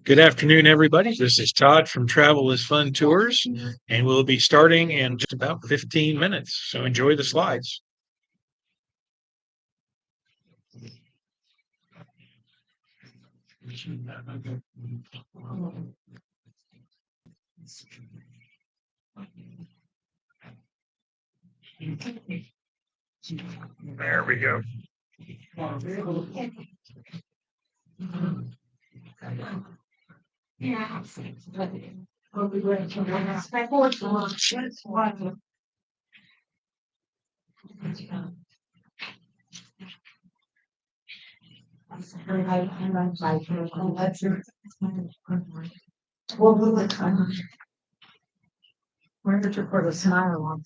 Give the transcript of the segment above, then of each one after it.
Good afternoon, everybody. This is Todd from Travel is Fun Tours, and we'll be starting in just about 15 minutes. So enjoy the slides. There we go. Where did you put a smile on?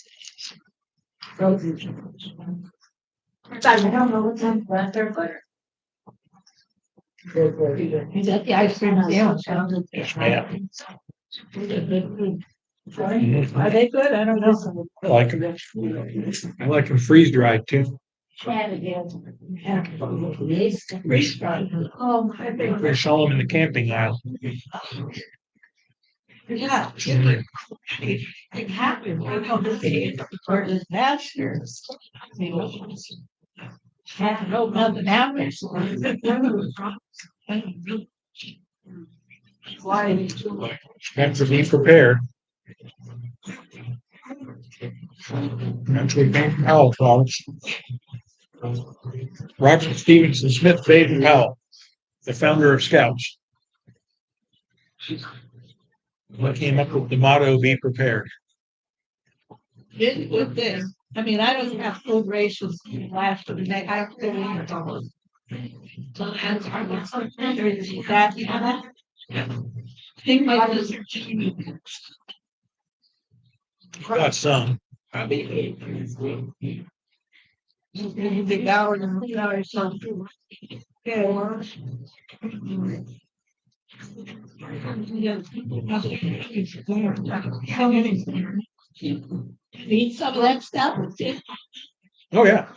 I don't know what's in there, but. Is that the ice cream sandwich? Yeah. Are they good? I don't know. I like them. I like them freeze dried too. Oh, I think. They sell them in the camping aisle. Yeah. It happened. I know this for his masters. Had no nothing happens. Why? Have to be prepared. That's what Baden Powell calls Roger Stevenson Smith Baden Powell, the founder of Scouts. He came up with the motto, be prepared. Did with this. I mean, I don't have food rations last for the next. I have to eat. So that's that, you know, thing like this. Got some. The hour and the hour something. Yeah. Eat some of that stuff. Oh yeah,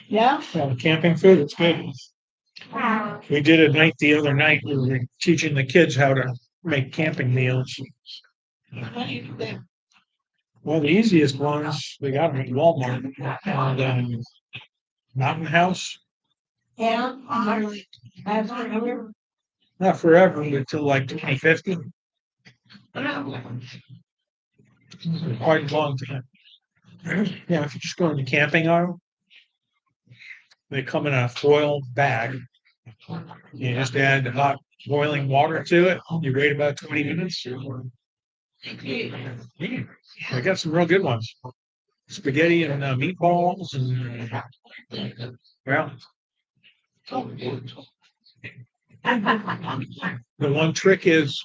Yeah. camping food. It's good. We did a night the other night. We were teaching the kids how to make camping meals. Well, the easiest ones we got them at Walmart. And Mountain House. Yeah. I've heard. Not forever, but until like 2050. Quite a long time. Yeah, if you just go in the camping aisle, they come in a foil bag. You just add hot boiling water to it. You wait about 20 minutes. I got some real good ones. Spaghetti and meatballs and well, the one trick is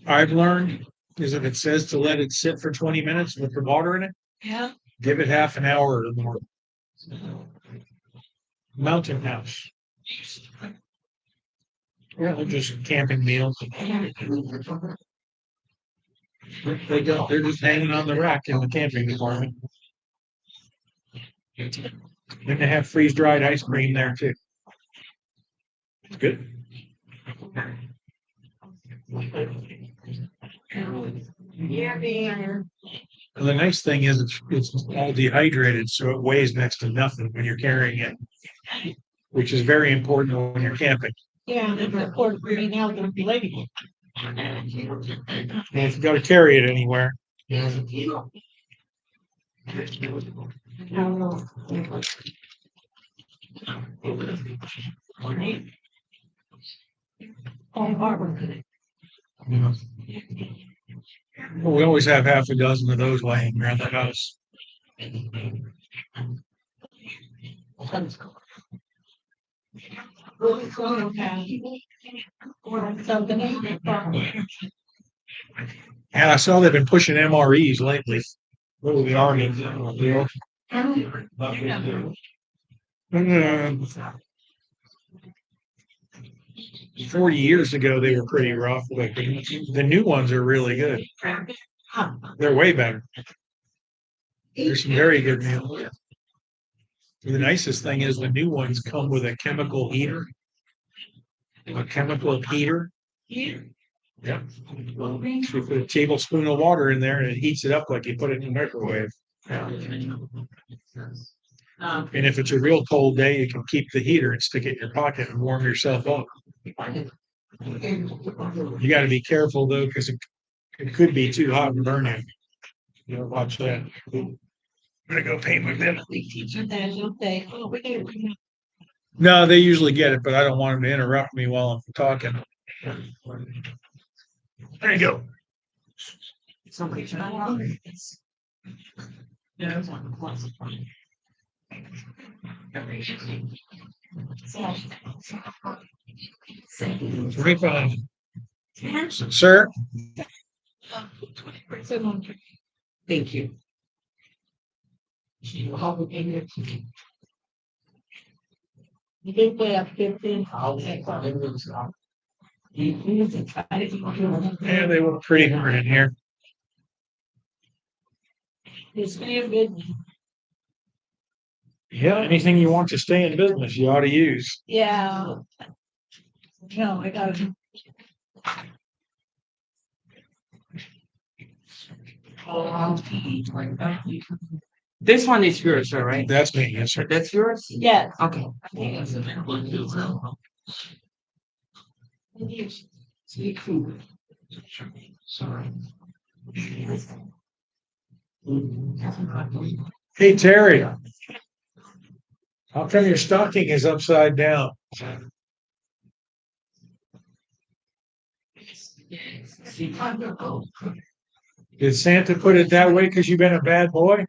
I've learned is if it says to let it sit for 20 minutes with the water in it, Yeah. give it half an hour or more. Mountain House. Yeah, they're just camping meals. They're just hanging on the rack in the camping department. Then they have freeze dried ice cream there too. It's good. Yeah, man. And the nice thing is it's all dehydrated, so it weighs next to nothing when you're carrying it, which is very important when you're camping. Yeah, that's important for me now to be lady. And if you got to carry it anywhere, I don't know. Oh, Barbara. well, we always have half a dozen of those laying around the house. And I saw they've been pushing MREs lately. What the Army? Uh, 40 years ago, they were pretty rough, but the new ones are really good. They're way better. There's some very good meals. The nicest thing is the new ones come with a chemical heater. a chemical heater. Here. Yep. So you put a tablespoon of water in there and it heats it up like you put it in the microwave. And if it's a real cold day, you can keep the heater and stick it in your pocket and warm yourself up. You got to be careful though, because it could be too hot and burn you. You know, watch that. I'm gonna go pay my bill. No, they usually get it, but I don't want them to interrupt me while I'm talking. There you go. Somebody Refund. Sir? Thank you. You did put up 15. Yeah, they were pretty hard in here. It's very good. Yeah, anything you want to stay in business, you ought to use. Yeah. No, I got it. This one is yours, all right? That's me, yes, sir. That's yours? Yes. Okay. Hey, Terry, how come your stocking is upside down? Did Santa put it that way because you've been a bad boy?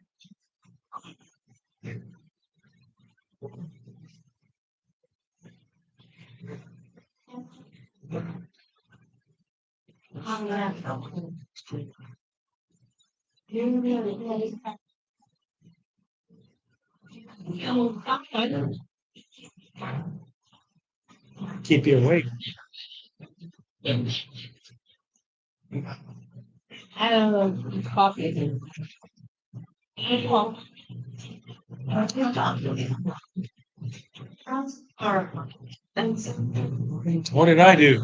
Keep you awake. I don't know. Coffee. What did I do?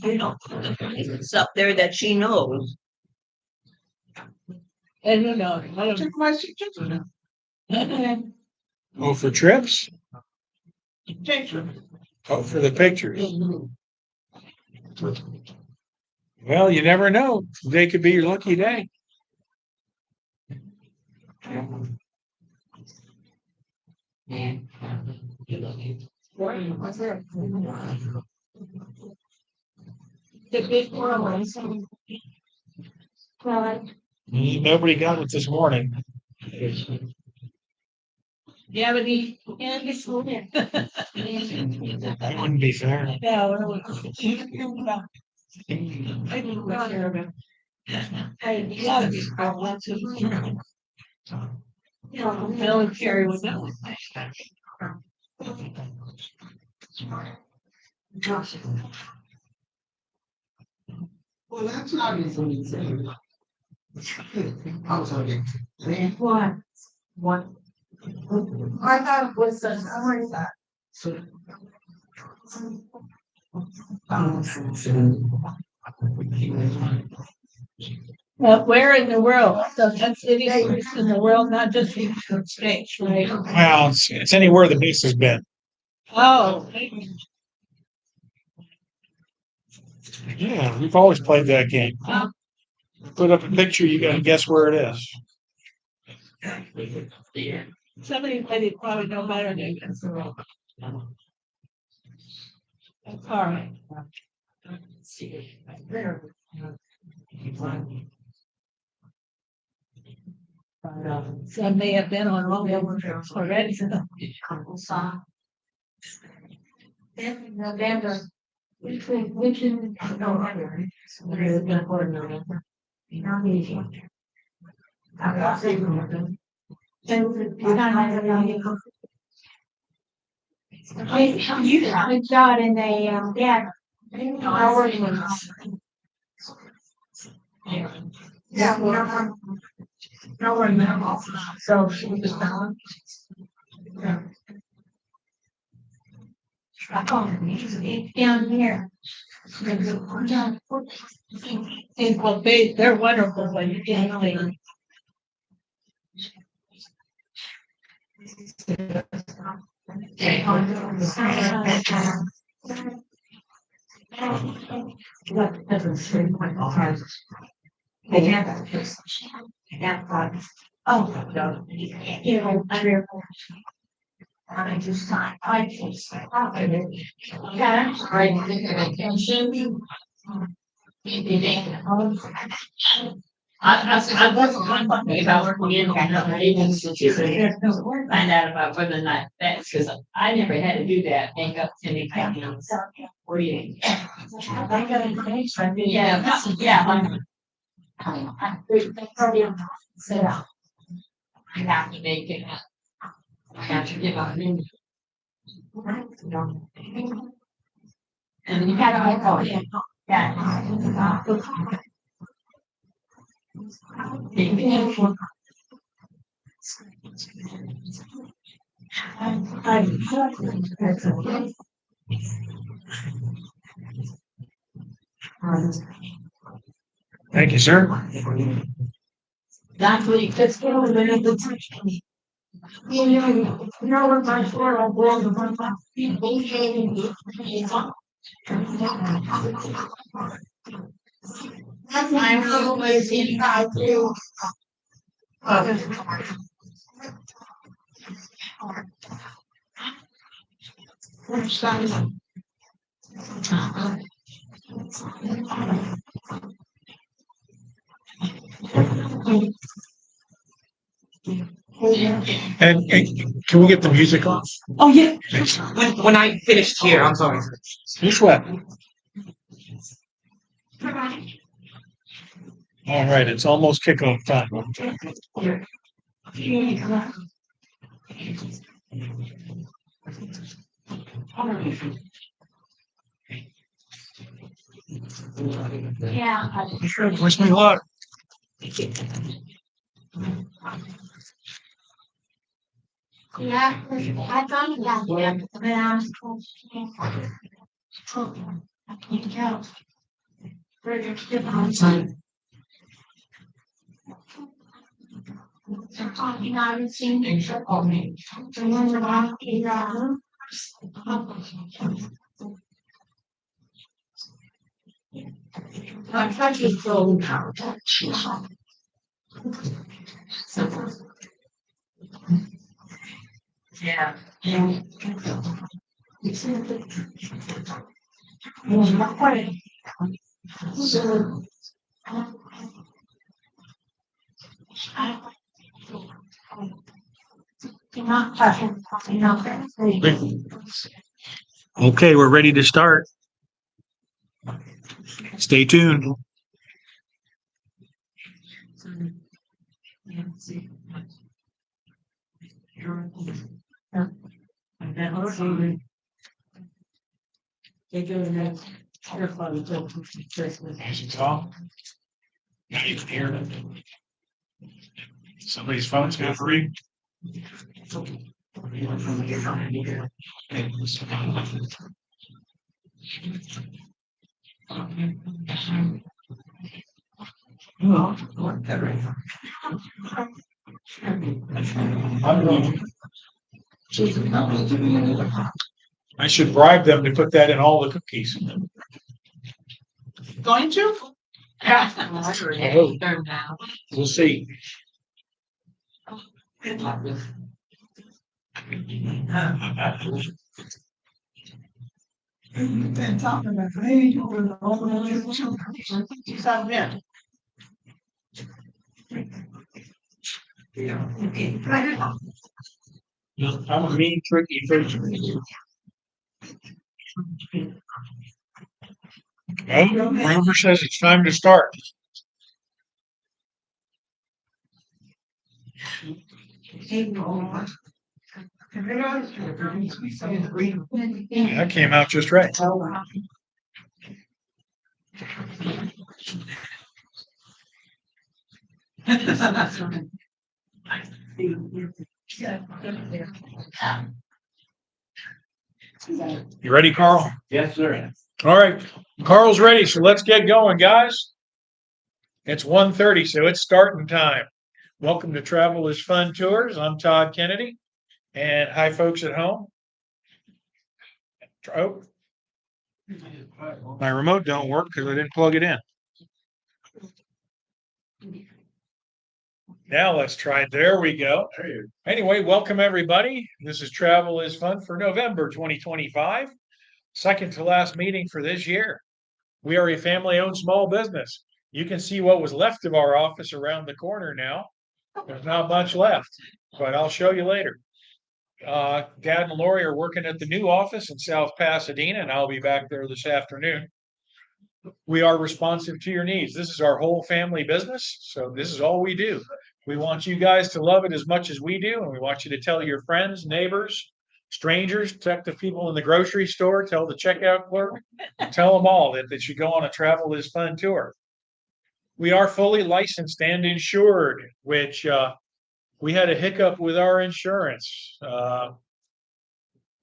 It's up there that she knows. I don't know. I don't know. Oh, for trips? Oh, for the pictures. Well, you never know. Today could be your lucky day. The big one. Nobody got it this morning. You have any candy? That wouldn't be fair. No. Military would know. Well, that's not easy. What? I thought it was a summary that. Where in the world? So that's any place in the world, not just in the States, right? Well, it's anywhere the base has been. Oh. Yeah, we've always played that game. Put up a picture, you gotta guess where it is. Somebody probably know better than us. That's all right. Some may have been on all the others already. In November. Which in November. You have a job in a, yeah. Yeah. No one knows. So she was down. Down here. Well, they're wonderful when you get them. I just thought, I just thought, yeah, I wasn't talking about working in another agency to find out about whether or not that's because I never had to do that, make up any kind of reading. Yeah, yeah. sit down. I have to make it. I have to give up. And you had to go, yeah. Thank you, sir. That's what you It's really been the touch me. You know, when my floor, I was the one that people came in. I'm always inside too. And can we get the music off? Oh yeah. When I finished here, I'm sorry. This way. All right, it's almost kickoff time. Yeah. Wish me luck. Yeah, I thought about that, but I was told. I can't tell. There's different time. You know, I haven't seen the one about the I tried to go out. Yeah. So. Okay, we're ready to start. Stay tuned. Tom, now you can hear it. Somebody's phone's gonna ring. I should bribe them to put that in all the cookies. Going to? Oh. We'll see. I'm a mean, tricky person. Well, rumor says it's time to start. That came out just right. You ready, Carl? Yes, sir. All right, Carl's ready, so let's get going, guys. It's 1:30, so it's starting time. Welcome to Travel is Fun Tours. I'm Todd Kennedy, and hi, folks at home. Oh, my remote don't work because I didn't plug it in. Now let's try it. There we go. Anyway, welcome everybody. This is Travel is Fun for November 2025, second to last meeting for this year. We are a family-owned small business. You can see what was left of our office around the corner now. There's not much left, but I'll show you later. Dad and Lori are working at the new office in South Pasadena, and I'll be back there this afternoon. We are responsive to your needs. This is our whole family business, so this is all we do. We want you guys to love it as much as we do, and we want you to tell your friends, neighbors, strangers, tell the people in the grocery store, tell the checkout clerk, tell them all that they should go on a Travel is Fun tour. We are fully licensed and insured, which we had a hiccup with our insurance.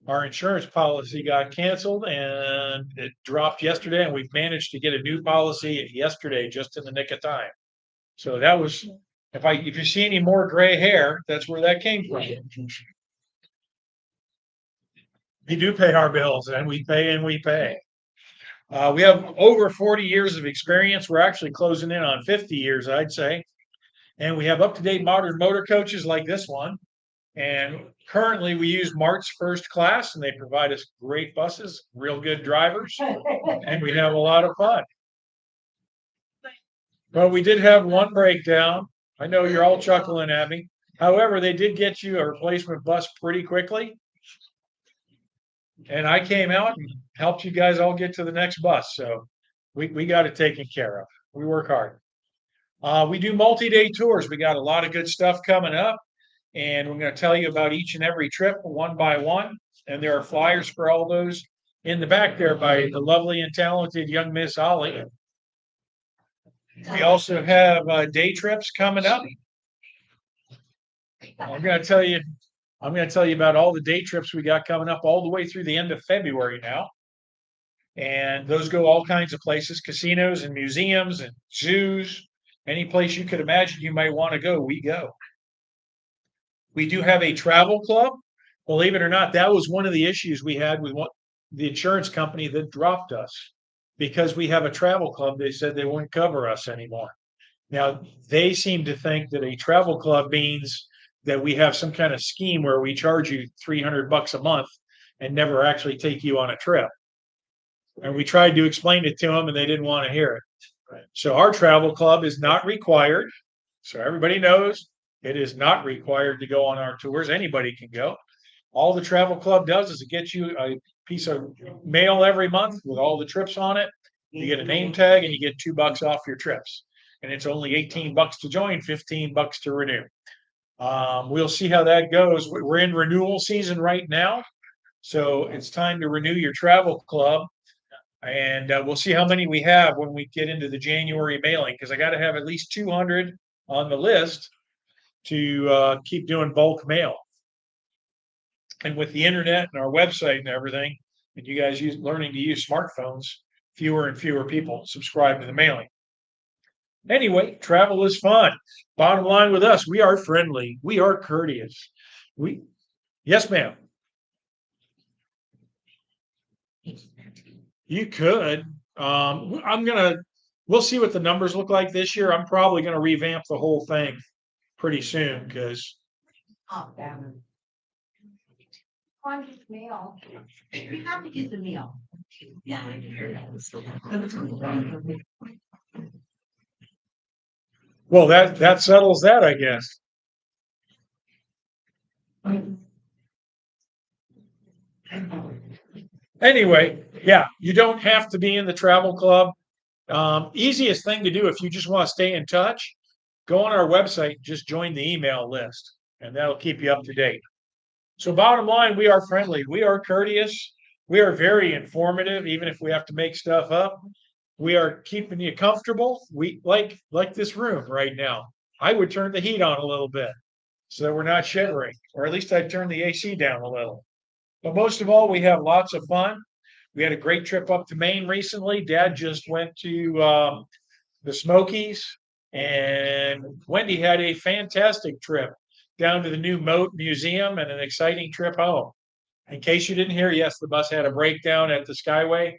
Our insurance policy got canceled and it dropped yesterday, and we've managed to get a new policy yesterday just in the nick of time. So that was, if you see any more gray hair, that's where that came from. We do pay our bills, and we pay and we pay. We have over 40 years of experience. We're actually closing in on 50 years, I'd say. And we have up-to-date modern motor coaches like this one. And currently we use Mart's First Class, and they provide us great buses, real good drivers, and we have a lot of fun. Well, we did have one breakdown. I know you're all chuckling at me. However, they did get you a replacement bus pretty quickly. And I came out and helped you guys all get to the next bus. So we got it taken care of. We work hard. We do multi-day tours. We got a lot of good stuff coming up. And we're going to tell you about each and every trip one by one. And there are flyers for all those in the back there by the lovely and talented young Miss Ollie. We also have day trips coming up. I'm going to tell you about all the day trips we got coming up all the way through the end of February now. And those go all kinds of places, casinos and museums and zoos, any place you could imagine you might want to go, we go. We do have a travel club. Believe it or not, that was one of the issues we had with the insurance company that dropped us. Because we have a travel club, they said they wouldn't cover us anymore. Now, they seem to think that a travel club means that we have some kind of scheme where we charge you $300 a month and never actually take you on a trip. And we tried to explain it to them, and they didn't want to hear it. So our travel club is not required. So everybody knows it is not required to go on our tours. Anybody can go. All the travel club does is it gets you a piece of mail every month with all the trips on it. You get a name tag and you get $2 off your trips. And it's only $18 to join, $15 to renew. We'll see how that goes. We're in renewal season right now. So it's time to renew your travel club. And we'll see how many we have when we get into the January mailing, because I got to have at least 200 on the list to keep doing bulk mail. And with the internet and our website and everything, and you guys learning to use smartphones, fewer and fewer people subscribe to the mailing. Anyway, travel is fun. Bottom line with us, we are friendly. We are courteous. Yes, ma'am. You could. We'll see what the numbers look like this year. I'm probably going to revamp the whole thing pretty soon because. Mail. You have to get the mail. Yeah. Well, that settles that, I guess. Anyway, yeah, you don't have to be in the travel club. Easiest thing to do if you just want to stay in touch, go on our website, just join the email list, and that'll keep you up to date. So bottom line, we are friendly. We are courteous. We are very informative, even if we have to make stuff up. We are keeping you comfortable. We like this room right now. I would turn the heat on a little bit so that we're not shivering, or at least I'd turn the AC down a little. But most of all, we have lots of fun. We had a great trip up to Maine recently. Dad just went to the Smokies, and Wendy had a fantastic trip down to the new Moat Museum and an exciting trip home. In case you didn't hear, yes, the bus had a breakdown at the Skyway.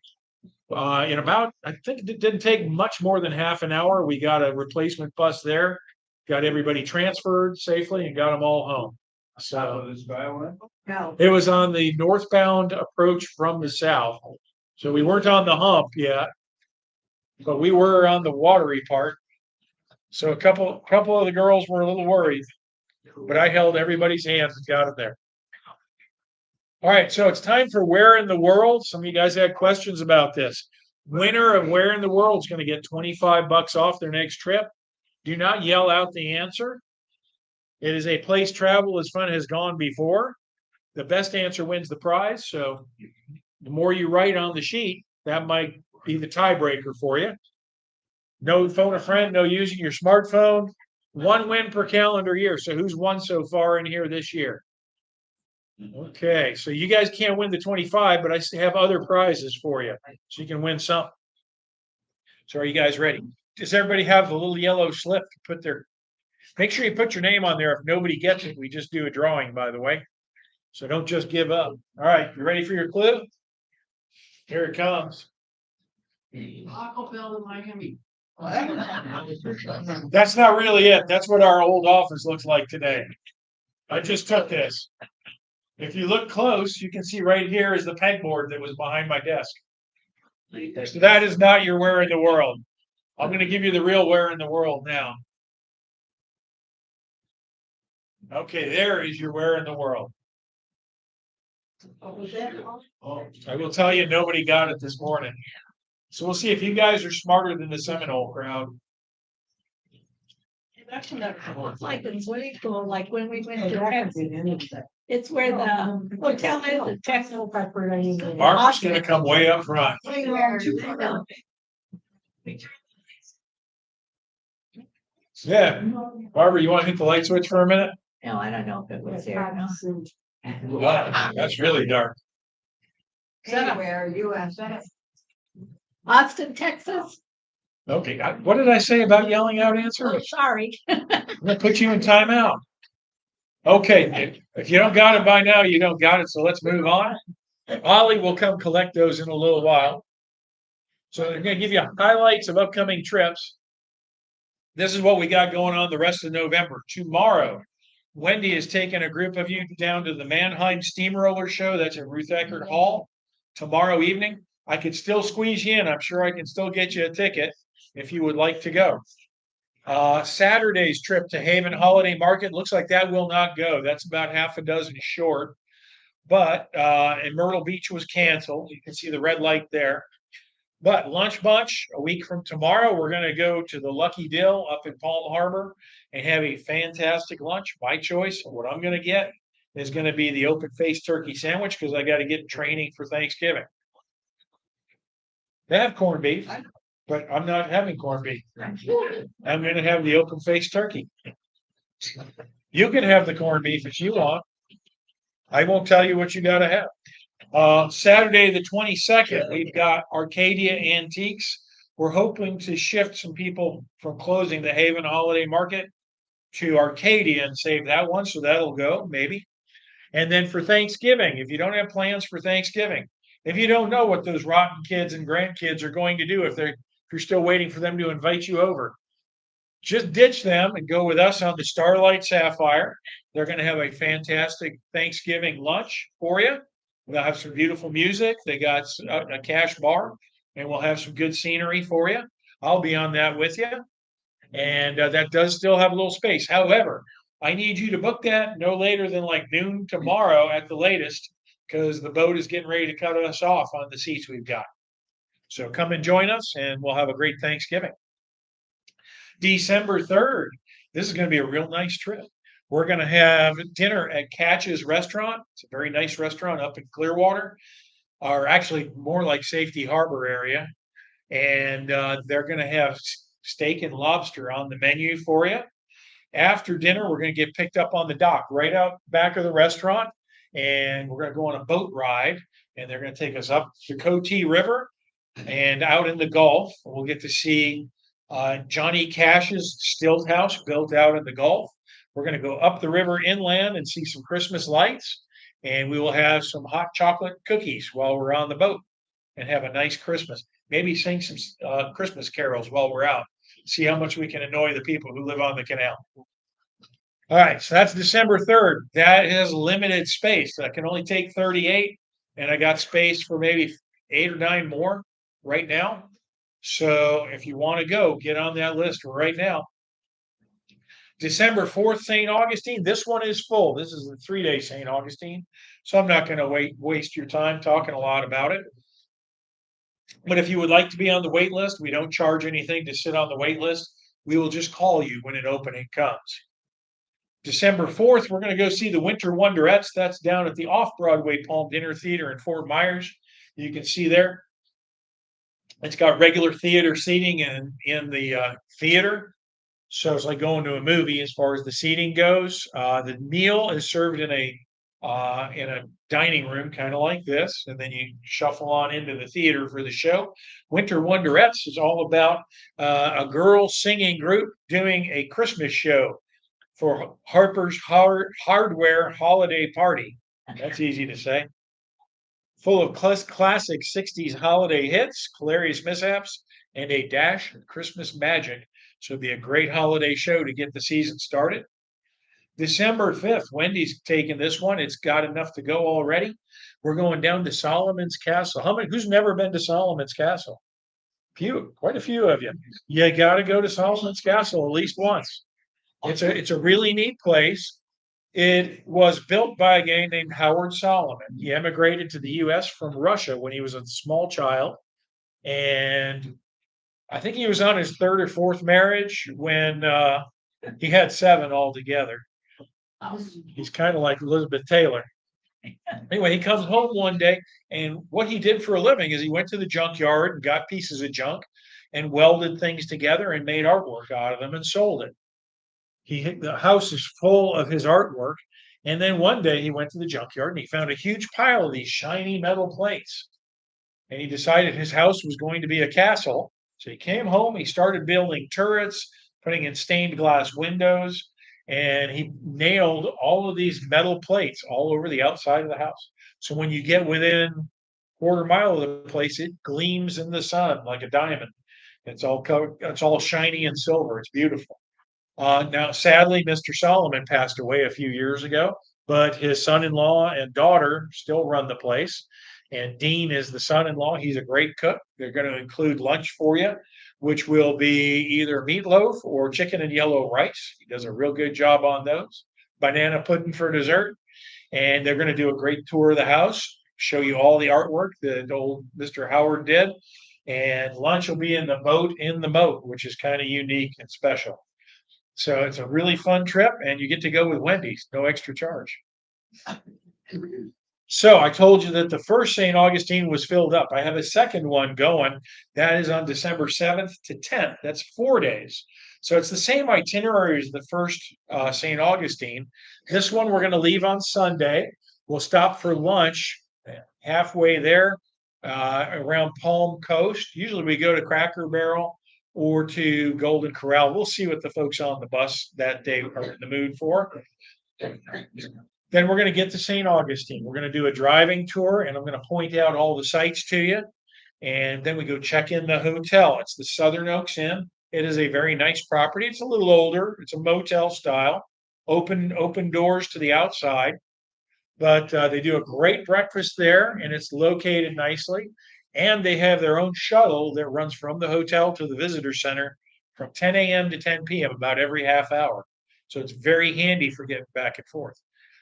In about, I think it didn't take much more than half an hour. We got a replacement bus there, got everybody transferred safely, and got them all home. So No. it was on the northbound approach from the south. So we weren't on the hump yet, but we were on the watery part. So a couple of the girls were a little worried, but I held everybody's hands and got them there. All right, so it's time for Where in the World. Some of you guys had questions about this. Winner of Where in the World is going to get $25 off their next trip. Do not yell out the answer. It is a place travel as fun has gone before. The best answer wins the prize. So the more you write on the sheet, that might be the tiebreaker for you. No phone a friend, no using your smartphone. 1 win per calendar year. So who's won so far in here this year? Okay, so you guys can't win the 25, but I still have other prizes for you. So you can win some. So are you guys ready? Does everybody have the little yellow slip to put their, make sure you put your name on there. If nobody gets it, we just do a drawing, by the way. So don't just give up. All right, you ready for your clue? Here it comes. Taco Bell in Miami. That's not really it. That's what our old office looks like today. I just took this. If you look close, you can see right here is the pegboard that was behind my desk. So that is not your Where in the World. I'm going to give you the real Where in the World now. Okay, there is your Where in the World. What was that? I will tell you, nobody got it this morning. So we'll see if you guys are smarter than the Seminole crowd. It's like in swimming pool, like when we went to Texas. It's where the hotel is, the Texas. Mark's going to come way up front. Yeah. Barbara, you want to hit the light switch for a minute? No, I don't know if it was there. No. Wow, that's really dark. Anywhere, USA. Austin, Texas. Okay, what did I say about yelling out Oh, answers? sorry. I'm gonna put you in timeout. Okay, if you don't got it by now, you don't got it, so let's move on. Ollie will come collect those in a little while. So they're gonna give you highlights of upcoming trips. This is what we got going on the rest of November. Tomorrow, Wendy is taking a group of you down to the Mannheim Steamroller Show. That's at Ruth Eckerd Hall tomorrow evening. I could still squeeze you in. I'm sure I can still get you a ticket if you would like to go. Saturday's trip to Haven Holiday Market looks like that will not go. That's about half a dozen short. But and Myrtle Beach was canceled. You can see the red light there. But Lunch Bunch, a week from tomorrow, we're going to go to the Lucky Dill up in Palm Harbor and have a fantastic lunch. My choice, what I'm going to get is going to be the open-faced turkey sandwich because I got to get in training for Thanksgiving. They have corned beef, but I'm not having corned beef. I'm going to have the open-faced turkey. You can have the corned beef if you want. I won't tell you what you got to have. Saturday the 22nd, we've got Arcadia Antiques. We're hoping to shift some people from closing the Haven Holiday Market to Arcadia and save that one, so that'll go, maybe. And then for Thanksgiving, if you don't have plans for Thanksgiving, if you don't know what those rotten kids and grandkids are going to do, if you're still waiting for them to invite you over, just ditch them and go with us on the Starlight Sapphire. They're going to have a fantastic Thanksgiving lunch for you. They'll have some beautiful music. They got a cash bar, and we'll have some good scenery for you. I'll be on that with you. And that does still have a little space. However, I need you to book that no later than like noon tomorrow at the latest, because the boat is getting ready to cut us off on the seats we've got. So come and join us, and we'll have a great Thanksgiving. December 3rd, this is going to be a real nice trip. We're going to have dinner at Catch's Restaurant. It's a very nice restaurant up in Clearwater, or actually more like Safety Harbor area. And they're going to have steak and lobster on the menu for you. After dinner, we're going to get picked up on the dock right out back of the restaurant. and we're going to go on a boat ride, and they're going to take us up the Coatee River and out in the Gulf. We'll get to see Johnny Cash's stilt house built out in the Gulf. We're going to go up the river inland and see some Christmas lights, and we will have some hot chocolate cookies while we're on the boat and have a nice Christmas. Maybe sing some Christmas carols while we're out. See how much we can annoy the people who live on the canal. All right, so that's December 3rd. That is limited space. I can only take 38, and I got space for maybe 8 or 9 more right now. So if you want to go, get on that list right now. December 4th, St. Augustine. This one is full. This is the 3-day St. Augustine. So I'm not going to waste your time talking a lot about it. But if you would like to be on the wait list, we don't charge anything to sit on the wait list. We will just call you when an opening comes. December 4th, we're going to go see the Winter Wonderettes. That's down at the Off-Broadway Palm Dinner Theater in Fort Myers. You can see there. It's got regular theater seating in the theater. So it's like going to a movie as far as the seating goes. The meal is served in a dining room, kind of like this, and then you shuffle on into the theater for the show. Winter Wonderettes is all about a girl singing group doing a Christmas show for Harper's Hardware Holiday Party. That's easy to say. Full of classic 60s holiday hits, hilarious mishaps, and a dash of Christmas magic. So it'll be a great holiday show to get the season started. December 5th, Wendy's taking this one. It's got enough to go already. We're going down to Solomon's Castle. Who's never been to Solomon's Castle? Quite a few of you. You got to go to Solomon's Castle at least once. It's a really neat place. It was built by a guy named Howard Solomon. He emigrated to the U.S. from Russia when he was a small child, and I think he was on his 3rd or 4th marriage when he had 7 altogether. He's kind of like Elizabeth Taylor. Anyway, he comes home one day, and what he did for a living is he went to the junkyard and got pieces of junk and welded things together and made artwork out of them and sold it. The house is full of his artwork. And then one day he went to the junkyard and he found a huge pile of these shiny metal plates. And he decided his house was going to be a castle. So he came home, he started building turrets, putting in stained glass windows, and he nailed all of these metal plates all over the outside of the house. So when you get within a quarter mile of the place, it gleams in the sun like a diamond. It's all shiny and silver. It's beautiful. Now, sadly, Mr. Solomon passed away a few years ago, but his son-in-law and daughter still run the place. And Dean is the son-in-law. He's a great cook. They're going to include lunch for you, which will be either meatloaf or chicken and yellow rice. He does a real good job on those. Banana pudding for dessert. And they're going to do a great tour of the house, show you all the artwork that old Mr. Howard did. And lunch will be in the moat, which is kind of unique and special. So it's a really fun trip, and you get to go with Wendy's, no extra charge. So I told you that the first St. Augustine was filled up. I have a second one going. That is on December 7th to 10th. That's 4 days. So it's the same itinerary as the first St. Augustine. This one we're going to leave on Sunday. We'll stop for lunch halfway there around Palm Coast. Usually we go to Cracker Barrel or to Golden Corral. We'll see what the folks on the bus that day are in the mood for. Then we're going to get to St. Augustine. We're going to do a driving tour, and I'm going to point out all the sites to you. And then we go check in the hotel. It's the Southern Oaks Inn. It is a very nice property. It's a little older. It's a motel style, open doors to the outside. But they do a great breakfast there, and it's located nicely. And they have their own shuttle that runs from the hotel to the visitor center from 10 a.m. to 10 p.m. about every half hour. So it's very handy for getting back and forth.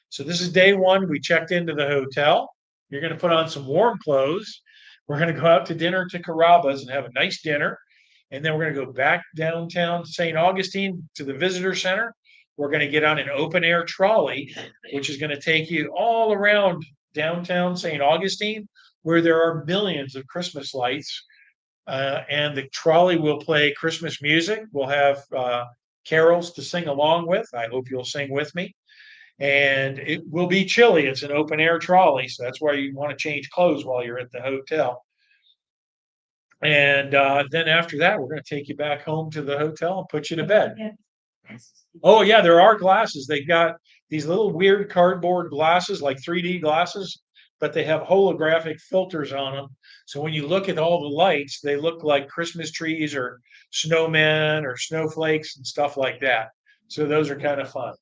So this is day one. We checked into the hotel. You're going to put on some warm clothes. We're going to go out to dinner to Carrabba's and have a nice dinner. And then we're going to go back downtown St. Augustine to the visitor center. We're going to get on an open air trolley, which is going to take you all around downtown St. Augustine, where there are millions of Christmas lights. And the trolley will play Christmas music. We'll have carols to sing along with. I hope you'll sing with me. And it will be chilly. It's an open air trolley, so that's why you want to change clothes while you're at the hotel. And then after that, we're going to take you back home to the hotel and put you to bed. Oh yeah, there are glasses. They've got these little weird cardboard glasses, like 3D glasses, but they have holographic filters on them. So when you look at all the lights, they look like Christmas trees or snowmen or snowflakes and stuff like that. So those are kind of fun.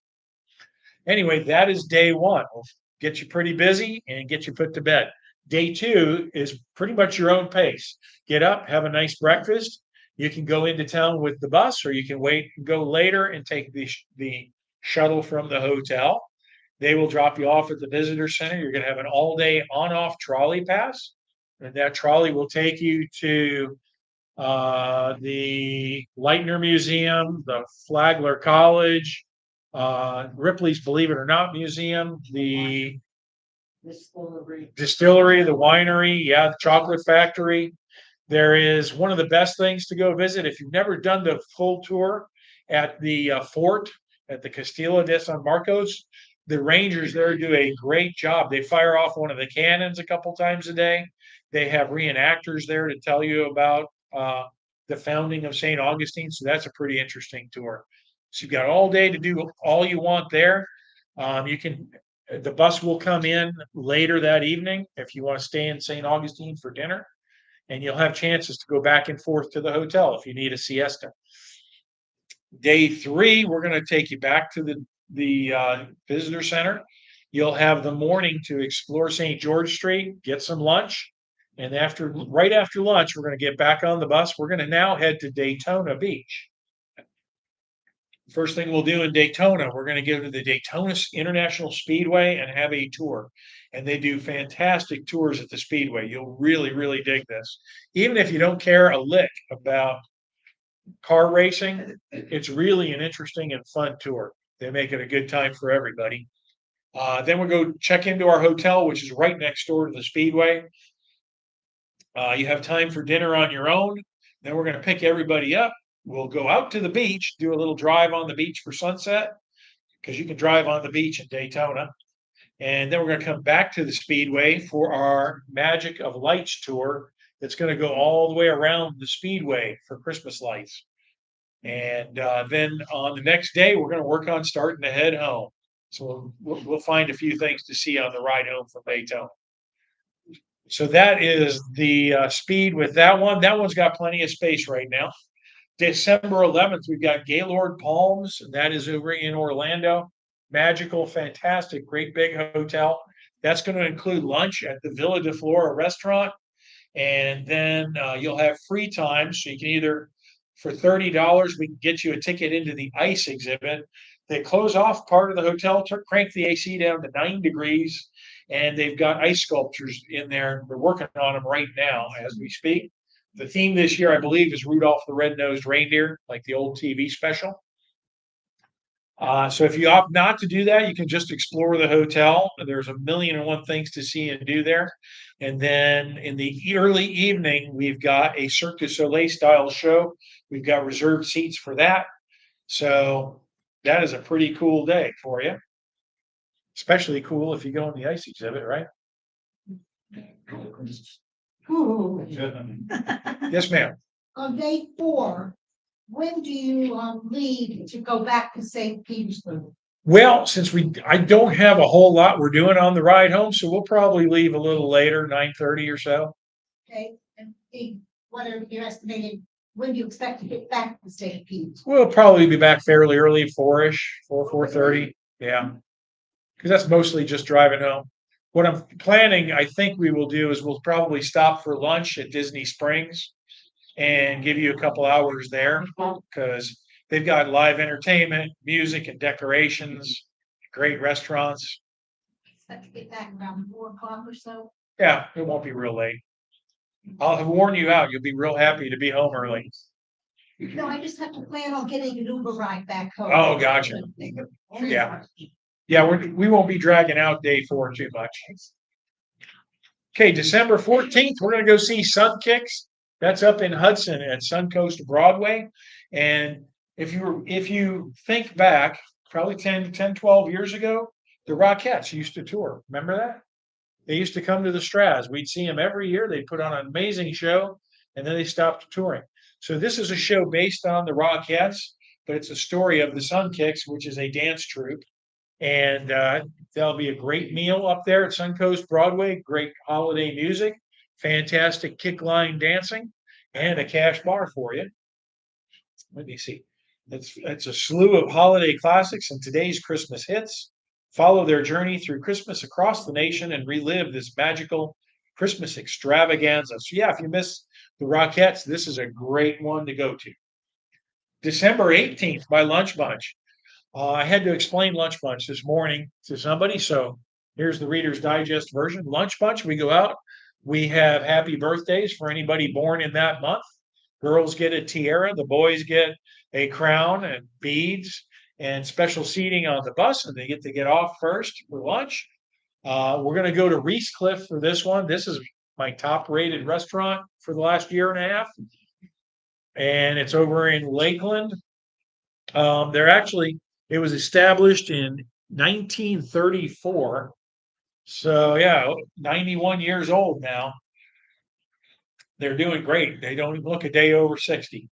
Anyway, that is day one. We'll get you pretty busy and get you put to bed. Day two is pretty much your own pace. Get up, have a nice breakfast. You can go into town with the bus, or you can wait and go later and take the shuttle from the hotel. They will drop you off at the visitor center. You're going to have an all day on off trolley pass, and that trolley will take you to the Leitner Museum, the Flagler College, Ripley's Believe It or Not Museum, the distillery, the winery, yeah, the chocolate factory. There is one of the best things to go visit if you've never done the full tour at the fort at the Castillo de San Marcos. The rangers there do a great job. They fire off one of the cannons a couple times a day. They have reenactors there to tell you about the founding of St. Augustine. So that's a pretty interesting tour. So you've got all day to do all you want there. The bus will come in later that evening if you want to stay in St. Augustine for dinner, and you'll have chances to go back and forth to the hotel if you need a siesta. Day three, we're going to take you back to the visitor center. You'll have the morning to explore St. George Street, get some lunch, and right after lunch, we're going to get back on the bus. We're going to now head to Daytona Beach. First thing we'll do in Daytona, we're going to go to the Daytona International Speedway and have a tour. And they do fantastic tours at the Speedway. You'll really, really dig this. Even if you don't care a lick about car racing, it's really an interesting and fun tour. They make it a good time for everybody. Then we'll go check into our hotel, which is right next door to the Speedway. You have time for dinner on your own. Then we're going to pick everybody up. We'll go out to the beach, do a little drive on the beach for sunset, because you can drive on the beach in Daytona. And then we're going to come back to the Speedway for our Magic of Lights tour that's going to go all the way around the Speedway for Christmas lights. And then on the next day, we're going to work on starting to head home. So we'll find a few things to see on the ride home from Daytona. So that is the speed with that one. That one's got plenty of space right now. December 11th, we've got Gaylord Palms, and that is over in Orlando. Magical, fantastic, great big hotel. That's going to include lunch at the Villa de Flora restaurant. And then you'll have free time. So you can either, for $30, we can get you a ticket into the ice exhibit. They close off part of the hotel, crank the AC down to 9 degrees, and they've got ice sculptures in there. They're working on them right now as we speak. The theme this year, I believe, is Rudolph the Red-Nosed Reindeer, like the old TV special. So if you opt not to do that, you can just explore the hotel. There's a million and one things to see and do there. And then in the early evening, we've got a Cirque du Soleil style show. We've got reserved seats for that. So that is a pretty cool day for you. Especially cool if you go in the ice exhibit, right? Ooh. Yes, ma'am. On day 4, when do you leave to go back to St. Petersburg? Well, since I don't have a whole lot we're doing on the ride home, so we'll probably leave a little later, 9:30 or so. Okay, and what are you estimating? When do you expect to get back to St. Pete? We'll probably be back fairly early, 4:30. Yeah. Because that's mostly just driving home. What I'm planning, I think we will do is we'll probably stop for lunch at Disney Springs and give you a couple hours there because they've got live entertainment, music, and decorations, great restaurants. Expect to get back around 4 o'clock or so. Yeah, it won't be real late. I'll have warned you out. You'll be real happy to be home early. No, I just have to plan on getting an Uber ride back home. Oh, gotcha. Yeah. Yeah, we won't be dragging out day 4 too much. Okay, December 14th, we're going to go see Sun Kicks. That's up in Hudson at Suncoast Broadway. And if you think back, probably 10, 12 years ago, The Rockettes used to tour. Remember that? They used to come to the Straz. We'd see them every year. They put on an amazing show, and then they stopped touring. So this is a show based on the Rockettes, but it's a story of the Sun Kicks, which is a dance troupe. And there'll be a great meal up there at Suncoast Broadway, great holiday music, fantastic kick line dancing, and a cash bar for you. Let me see. It's a slew of holiday classics and today's Christmas hits. Follow their journey through Christmas across the nation and relive this magical Christmas extravaganza. So yeah, if you miss the Rockettes, this is a great one to go to. December 18th, my lunch bunch. I had to explain Lunch Bunch this morning to somebody, so here's the Reader's Digest version. Lunch Bunch, we go out, we have happy birthdays for anybody born in that month. Girls get a tiara, the boys get a crown and beads and special seating on the bus, and they get to get off first for lunch. We're going to go to Reese Cliff for this one. This is my top rated restaurant for the last year and a half, and it's over in Lakeland. It was established in 1934. So yeah, 91 years old now. They're doing great. They don't look a day over 60.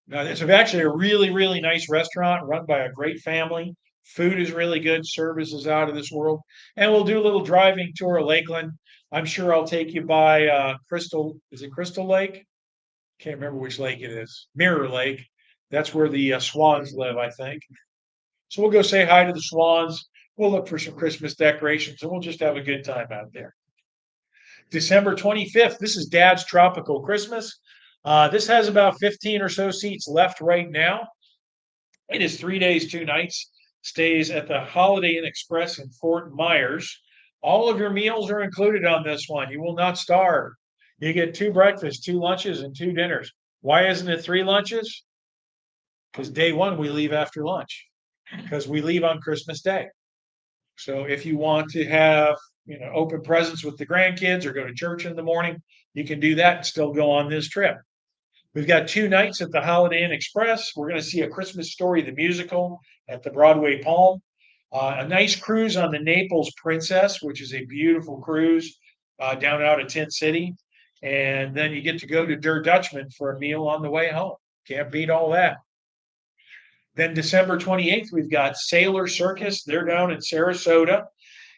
Now, it's actually a really, really nice restaurant run by a great family. Food is really good. Service is out of this world. And we'll do a little driving tour of Lakeland. I'm sure I'll take you by is it Crystal Lake? Can't remember which lake it is. Mirror Lake. That's where the swans live, I think. So we'll go say hi to the swans. We'll look for some Christmas decorations and we'll just have a good time out there. December 25th, this is Dad's Tropical Christmas. This has about 15 or so seats left right now. It is 3 days, 2 nights. Stays at the Holiday Inn Express in Fort Myers. All of your meals are included on this one. You will not starve. You get 2 breakfasts, 2 lunches, and 2 dinners. Why isn't it 3 lunches? Because day one, we leave after lunch. Because we leave on Christmas Day. So if you want to have, open presents with the grandkids or go to church in the morning, you can do that and still go on this trip. We've got 2 nights at the Holiday Inn Express. We're going to see A Christmas Story, the musical, at the Broadway Palm. A nice cruise on the Naples Princess, which is a beautiful cruise down out of Tent City. And then you get to go to Der Dutchman for a meal on the way home. Can't beat all that. Then December 28th, we've got Sailor Circus. They're down in Sarasota.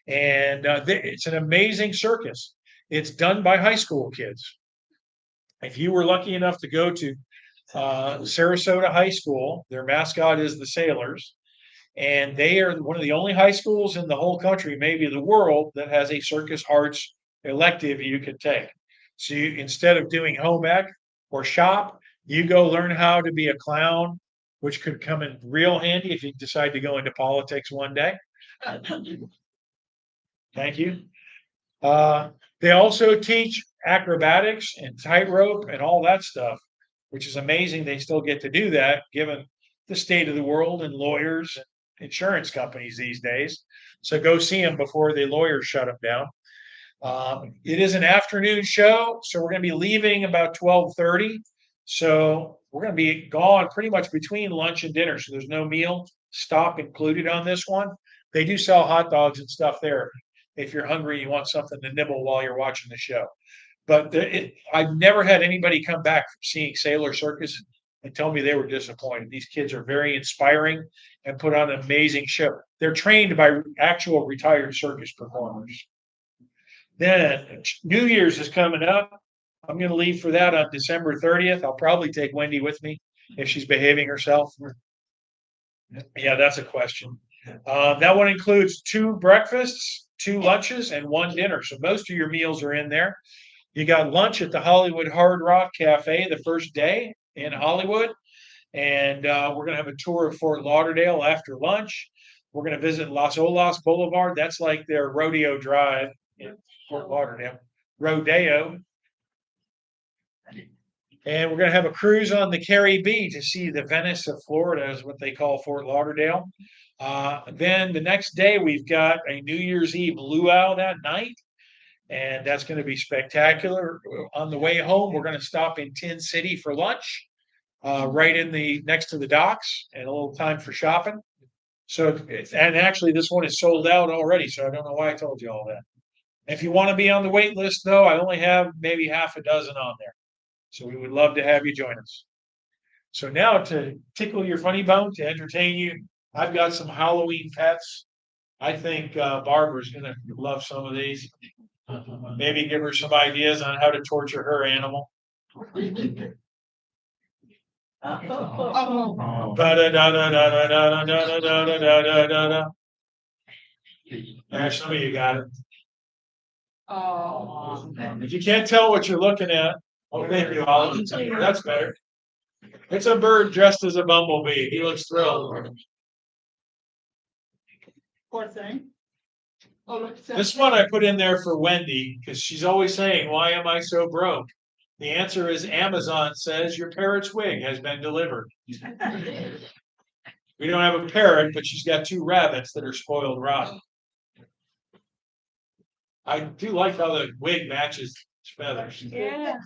And it's an amazing circus. It's done by high school kids. If you were lucky enough to go to Sarasota High School, their mascot is the Sailors. And they are one of the only high schools in the whole country, maybe the world, that has a circus arts elective you could take. So instead of doing home ec or shop, you go learn how to be a clown, which could come in real handy if you decide to go into politics one day. Thank you. They also teach acrobatics and tightrope and all that stuff, which is amazing. They still get to do that given the state of the world and lawyers and insurance companies these days. So go see them before the lawyers shut them down. It is an afternoon show, so we're going to be leaving about 12:30. So we're going to be gone pretty much between lunch and dinner. So there's no meal stop included on this one. They do sell hot dogs and stuff there. If you're hungry, you want something to nibble while you're watching the show. But I've never had anybody come back from seeing Sailor Circus and tell me they were disappointed. These kids are very inspiring and put on an amazing show. They're trained by actual retired circus performers. Then New Year's is coming up. I'm going to leave for that on December 30th. I'll probably take Wendy with me if she's behaving herself. Yeah, that's a question. That one includes 2 breakfasts, 2 lunches, and 1 dinner. So most of your meals are in there. You got lunch at the Hollywood Hard Rock Cafe the first day in Hollywood. And we're going to have a tour of Fort Lauderdale after lunch. We're going to visit Las Olas Boulevard. That's like their rodeo drive in Fort Lauderdale. Rodeo. And we're going to have a cruise on the Caribbean to see the Venice of Florida, is what they call Fort Lauderdale. Then the next day, we've got a New Year's Eve luau that night. And that's going to be spectacular. On the way home, we're going to stop in Tin City for lunch, right in the next to the docks, and a little time for shopping. So, and actually, this one is sold out already, so I don't know why I told you all that. If you want to be on the wait list, though, I only have maybe half a dozen on there. So we would love to have you join us. So now to tickle your funny bone, to entertain you, I've got some Halloween pets. I think Barbara's gonna love some of these. Maybe give her some ideas on how to torture her animal. Ba-da-da-da-da-da-da-da-da-da-da-da-da. There, some of you got it. Oh. If you can't tell what you're looking at, oh, thank you, Olive. That's better. It's a bird dressed as a bumblebee. He looks thrilled. Poor thing. Oh, look. This one I put in there for Wendy because she's always saying, "Why am I so broke?" The answer is Amazon says your parrot's wig has been delivered. We don't have a parrot, but she's got 2 rabbits that are spoiled rotten. I do like how the wig matches his feathers. Yeah.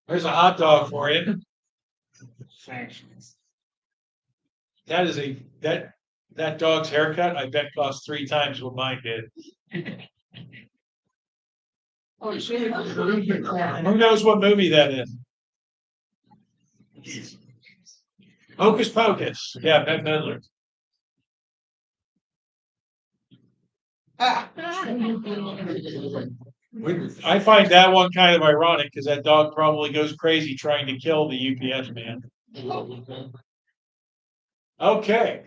There's a hot dog for you. That is that dog's haircut, I bet cost 3 times what mine did. Oh, she. Who knows what movie that is? Hocus Pocus. Yeah, Bette Midler. Ah. I find that one kind of ironic because that dog probably goes crazy trying to kill the UPS man. Okay.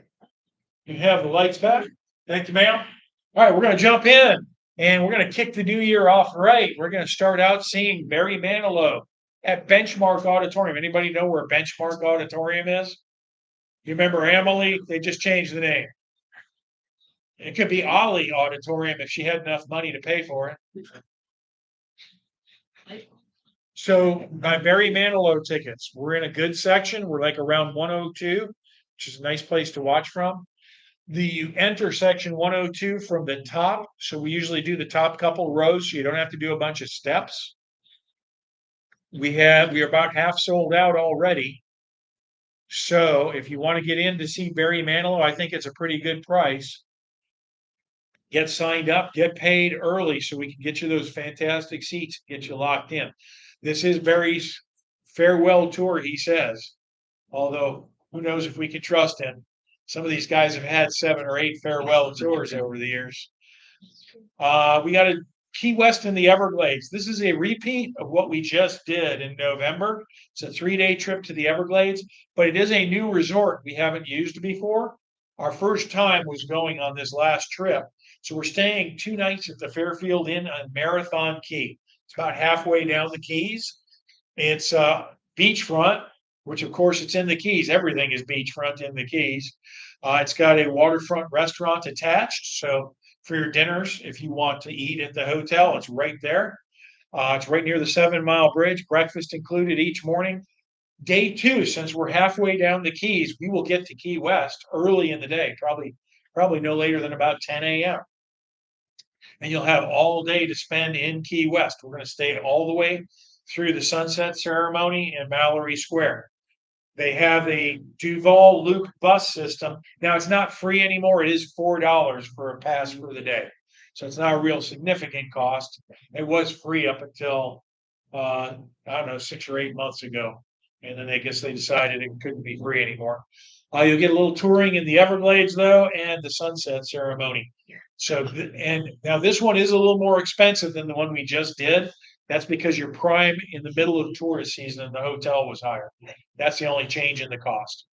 You have the lights back. Thank you, ma'am. All right, we're going to jump in and we're going to kick the new year off right. We're going to start out seeing Barry Manilow at Benchmark Auditorium. Anybody know where Benchmark Auditorium is? You remember Emily? They just changed the name. It could be Ollie Auditorium if she had enough money to pay for it. So my Barry Manilow tickets, we're in a good section. We're like around 102, which is a nice place to watch from. You enter section 102 from the top. So we usually do the top couple rows so you don't have to do a bunch of steps. We are about half sold out already. So if you want to get in to see Barry Manilow, I think it's a pretty good price. Get signed up, get paid early so we can get you those fantastic seats, get you locked in. This is Barry's farewell tour, he says. Although, who knows if we can trust him. Some of these guys have had 7 or 8 farewell tours over the years. We got a Key West in the Everglades. This is a repeat of what we just did in November. It's a 3-day trip to the Everglades, but it is a new resort we haven't used before. Our first time was going on this last trip. So we're staying 2 nights at the Fairfield Inn on Marathon Key. It's about halfway down the Keys. It's beachfront, which of course it's in the Keys. Everything is beachfront in the Keys. It's got a waterfront restaurant attached. So for your dinners, if you want to eat at the hotel, it's right there. It's right near the 7 Mile Bridge. Breakfast included each morning. Day 2, since we're halfway down the Keys, we will get to Key West early in the day, probably no later than about 10 a.m. And you'll have all day to spend in Key West. We're going to stay all the way through the sunset ceremony in Mallory Square. They have a Duval Loop bus system. Now, it's not free anymore. It is $4 for a pass for the day. So it's not a real significant cost. It was free up until, I don't know, 6 or 8 months ago. And then I guess they decided it couldn't be free anymore. You'll get a little touring in the Everglades, though, and the sunset ceremony. So, and now this one is a little more expensive than the one we just did. That's because you're prime in the middle of tourist season and the hotel was higher. That's the only change in the cost.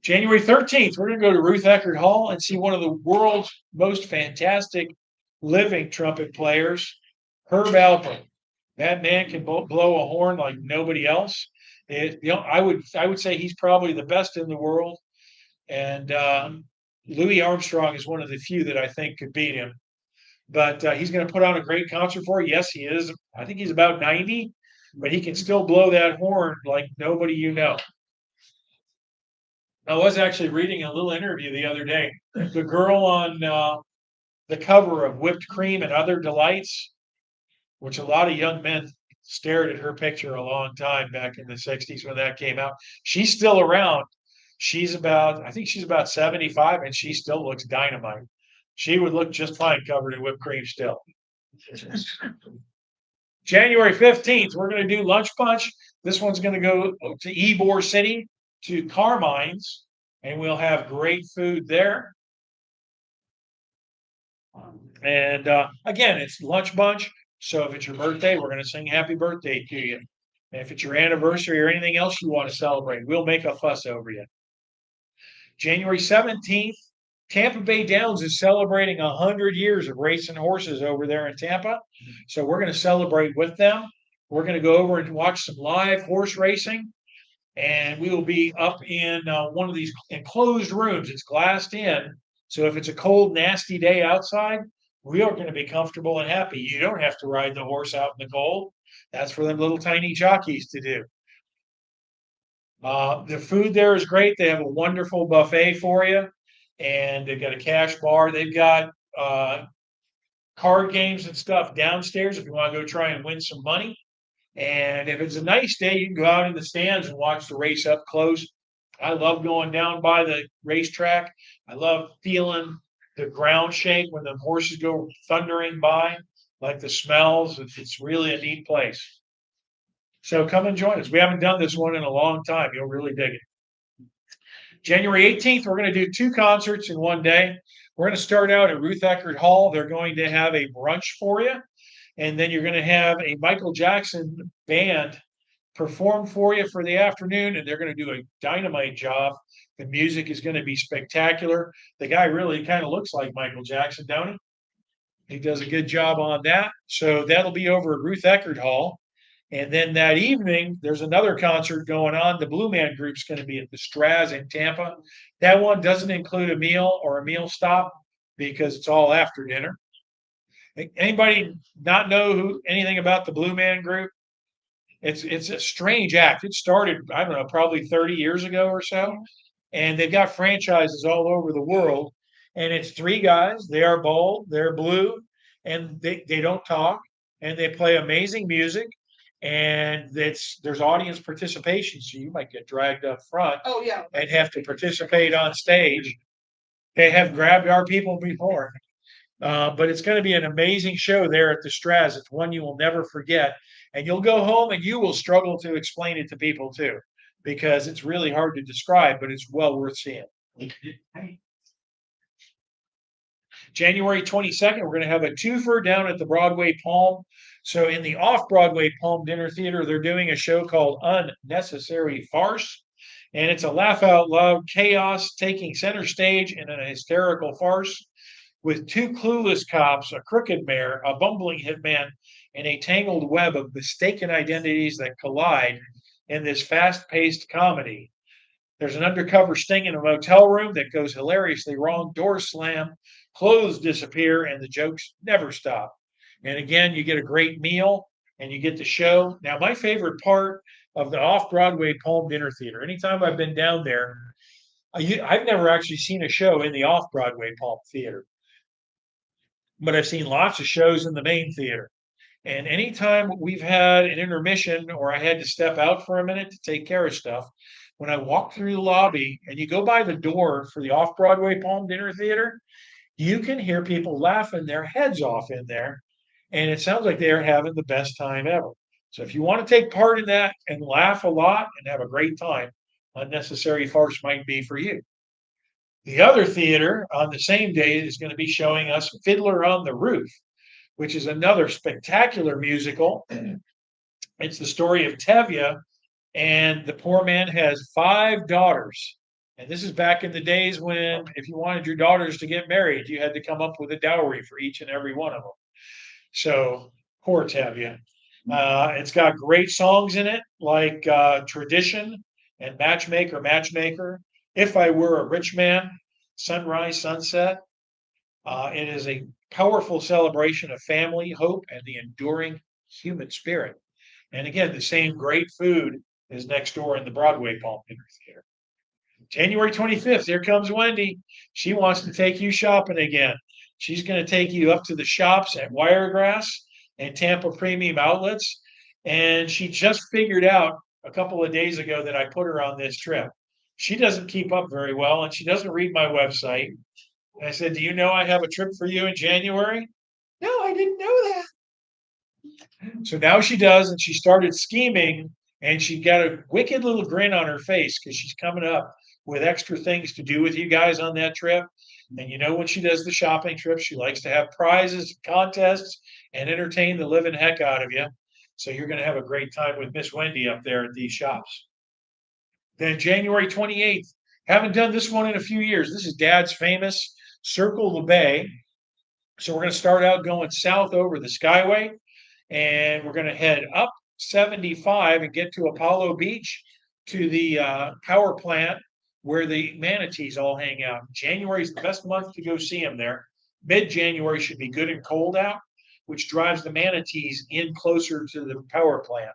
January 13th, we're going to go to Ruth Eckerd Hall and see one of the world's most fantastic living trumpet players, Herb Alpert. That man can blow a horn like nobody else. I would say he's probably the best in the world. And Louis Armstrong is one of the few that I think could beat him. But he's going to put on a great concert for you. Yes, he is. I think he's about 90, but he can still blow that horn like nobody you know. I was actually reading a little interview the other day. The girl on the cover of Whipped Cream and Other Delights, which a lot of young men stared at her picture a long time back in the 60s when that came out. She's still around. I think she's about 75 and she still looks dynamite. She would look just fine covered in whipped cream still. January 15th, we're going to do lunch punch. This one's going to go to Ybor City, to Carmine's, and we'll have great food there. And again, it's lunch bunch. So if it's your birthday, we're going to sing happy birthday to you. And if it's your anniversary or anything else you want to celebrate, we'll make a fuss over you. January 17th, Tampa Bay Downs is celebrating 100 years of racing horses over there in Tampa. So we're going to celebrate with them. We're going to go over and watch some live horse racing. And we will be up in one of these enclosed rooms. It's glassed in. So if it's a cold, nasty day outside, we are going to be comfortable and happy. You don't have to ride the horse out in the cold. That's for them little tiny jockeys to do. The food there is great. They have a wonderful buffet for you, and they've got a cash bar. They've got card games and stuff downstairs if you want to go try and win some money. And if it's a nice day, you can go out in the stands and watch the race up close. I love going down by the racetrack. I love feeling the ground shake when the horses go thundering by, like the smells. It's really a neat place. So come and join us. We haven't done this one in a long time. You'll really dig it. January 18th, we're going to do 2 concerts in one day. We're going to start out at Ruth Eckerd Hall. They're going to have a brunch for you. And then you're going to have a Michael Jackson band perform for you for the afternoon, and they're going to do a dynamite job. The music is going to be spectacular. The guy really kind of looks like Michael Jackson, don't he? He does a good job on that. So that'll be over at Ruth Eckerd Hall. And then that evening, there's another concert going on. The Blue Man Group's going to be at the Straz in Tampa. That one doesn't include a meal or a meal stop because it's all after dinner. Anybody not know anything about the Blue Man Group? It's a strange act. It started, I don't know, probably 30 years ago or so. And they've got franchises all over the world. And it's 3 guys. They are bald, they're blue, and they don't talk. And they play amazing music. And there's audience participation, so you might get dragged up front and have to participate on stage. They have grabbed our people before. But it's going to be an amazing show there at the Straz. It's one you will never forget. And you'll go home and you will struggle to explain it to people too, because it's really hard to describe, but it's well worth seeing. January 22nd, we're going to have a twofer down at the Broadway Palm. So in the off-Broadway Palm Dinner Theater, they're doing a show called Unnecessary Farce. And it's a laugh out loud chaos taking center stage in a hysterical farce with 2 clueless cops, a crooked mayor, a bumbling hitman, and a tangled web of mistaken identities that collide in this fast-paced comedy. There's an undercover sting in a motel room that goes hilariously wrong. Doors slam, clothes disappear, and the jokes never stop. And again, you get a great meal and you get the show. Now, my favorite part of the off-Broadway Palm Dinner Theater, anytime I've been down there, I've never actually seen a show in the off-Broadway Palm Theater, but I've seen lots of shows in the main theater. And anytime we've had an intermission or I had to step out for a minute to take care of stuff, when I walk through the lobby and you go by the door for the off-Broadway Palm Dinner Theater, you can hear people laughing their heads off in there. And it sounds like they're having the best time ever. So if you want to take part in that and laugh a lot and have a great time, Unnecessary Farce might be for you. The other theater on the same day is going to be showing us Fiddler on the Roof, which is another spectacular musical. It's the story of Tevye, and the poor man has 5 daughters. And this is back in the days when, if you wanted your daughters to get married, you had to come up with a dowry for each and every one of them. So, poor Tevye. It's got great songs in it, like Tradition and Matchmaker, If I Were a Rich Man, Sunrise, Sunset. It is a powerful celebration of family, hope, and the enduring human spirit. And again, the same great food is next door in the Broadway Palm Dinner Theater. January 25th, here comes Wendy. She wants to take you shopping again. She's going to take you up to the shops at Wiregrass and Tampa Premium Outlets. And she just figured out a couple of days ago that I put her on this trip. she doesn't keep up very well and she doesn't read my website. And I said, do you know I have a trip for you in January? No, I didn't know that. So now she does, and she started scheming, and she got a wicked little grin on her face because she's coming up with extra things to do with you guys on that trip. And you know, when she does the shopping trip, she likes to have prizes, contests, and entertain the living heck out of you. So you're going to have a great time with Miss Wendy up there at these shops. Then January 28th, haven't done this one in a few years. This is Dad's famous Circle the Bay. So we're going to start out going south over the Skyway, and we're going to head up 75 and get to Apollo Beach to the power plant where the manatees all hang out. January is the best month to go see them there. Mid-January should be good and cold out, which drives the manatees in closer to the power plant.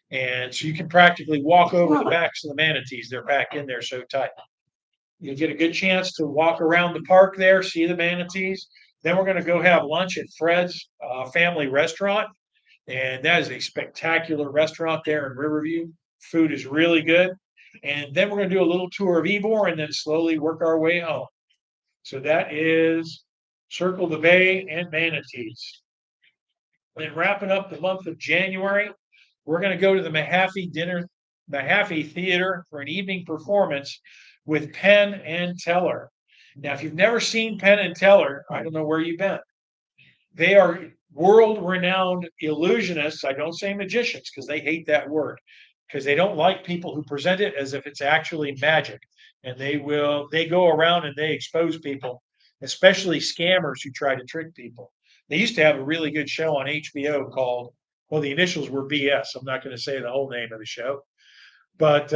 And so you can practically walk over the backs of the manatees. They're packed in there so tight. You'll get a good chance to walk around the park there, see the manatees. Then we're going to go have lunch at Fred's family restaurant. And that is a spectacular restaurant there in Riverview. Food is really good. And then we're going to do a little tour of Ybor and then slowly work our way home. So that is Circle the Bay and manatees. Then wrapping up the month of January, we're going to go to the Mahaffey Theater for an evening performance with Penn and Teller. Now, if you've never seen Penn and Teller, I don't know where you've been. They are world-renowned illusionists. I don't say magicians because they hate that word, because they don't like people who present it as if it's actually magic. And they go around and they expose people, especially scammers who try to trick people. They used to have a really good show on HBO called, well, the initials were BS. I'm not going to say the whole name of the show, but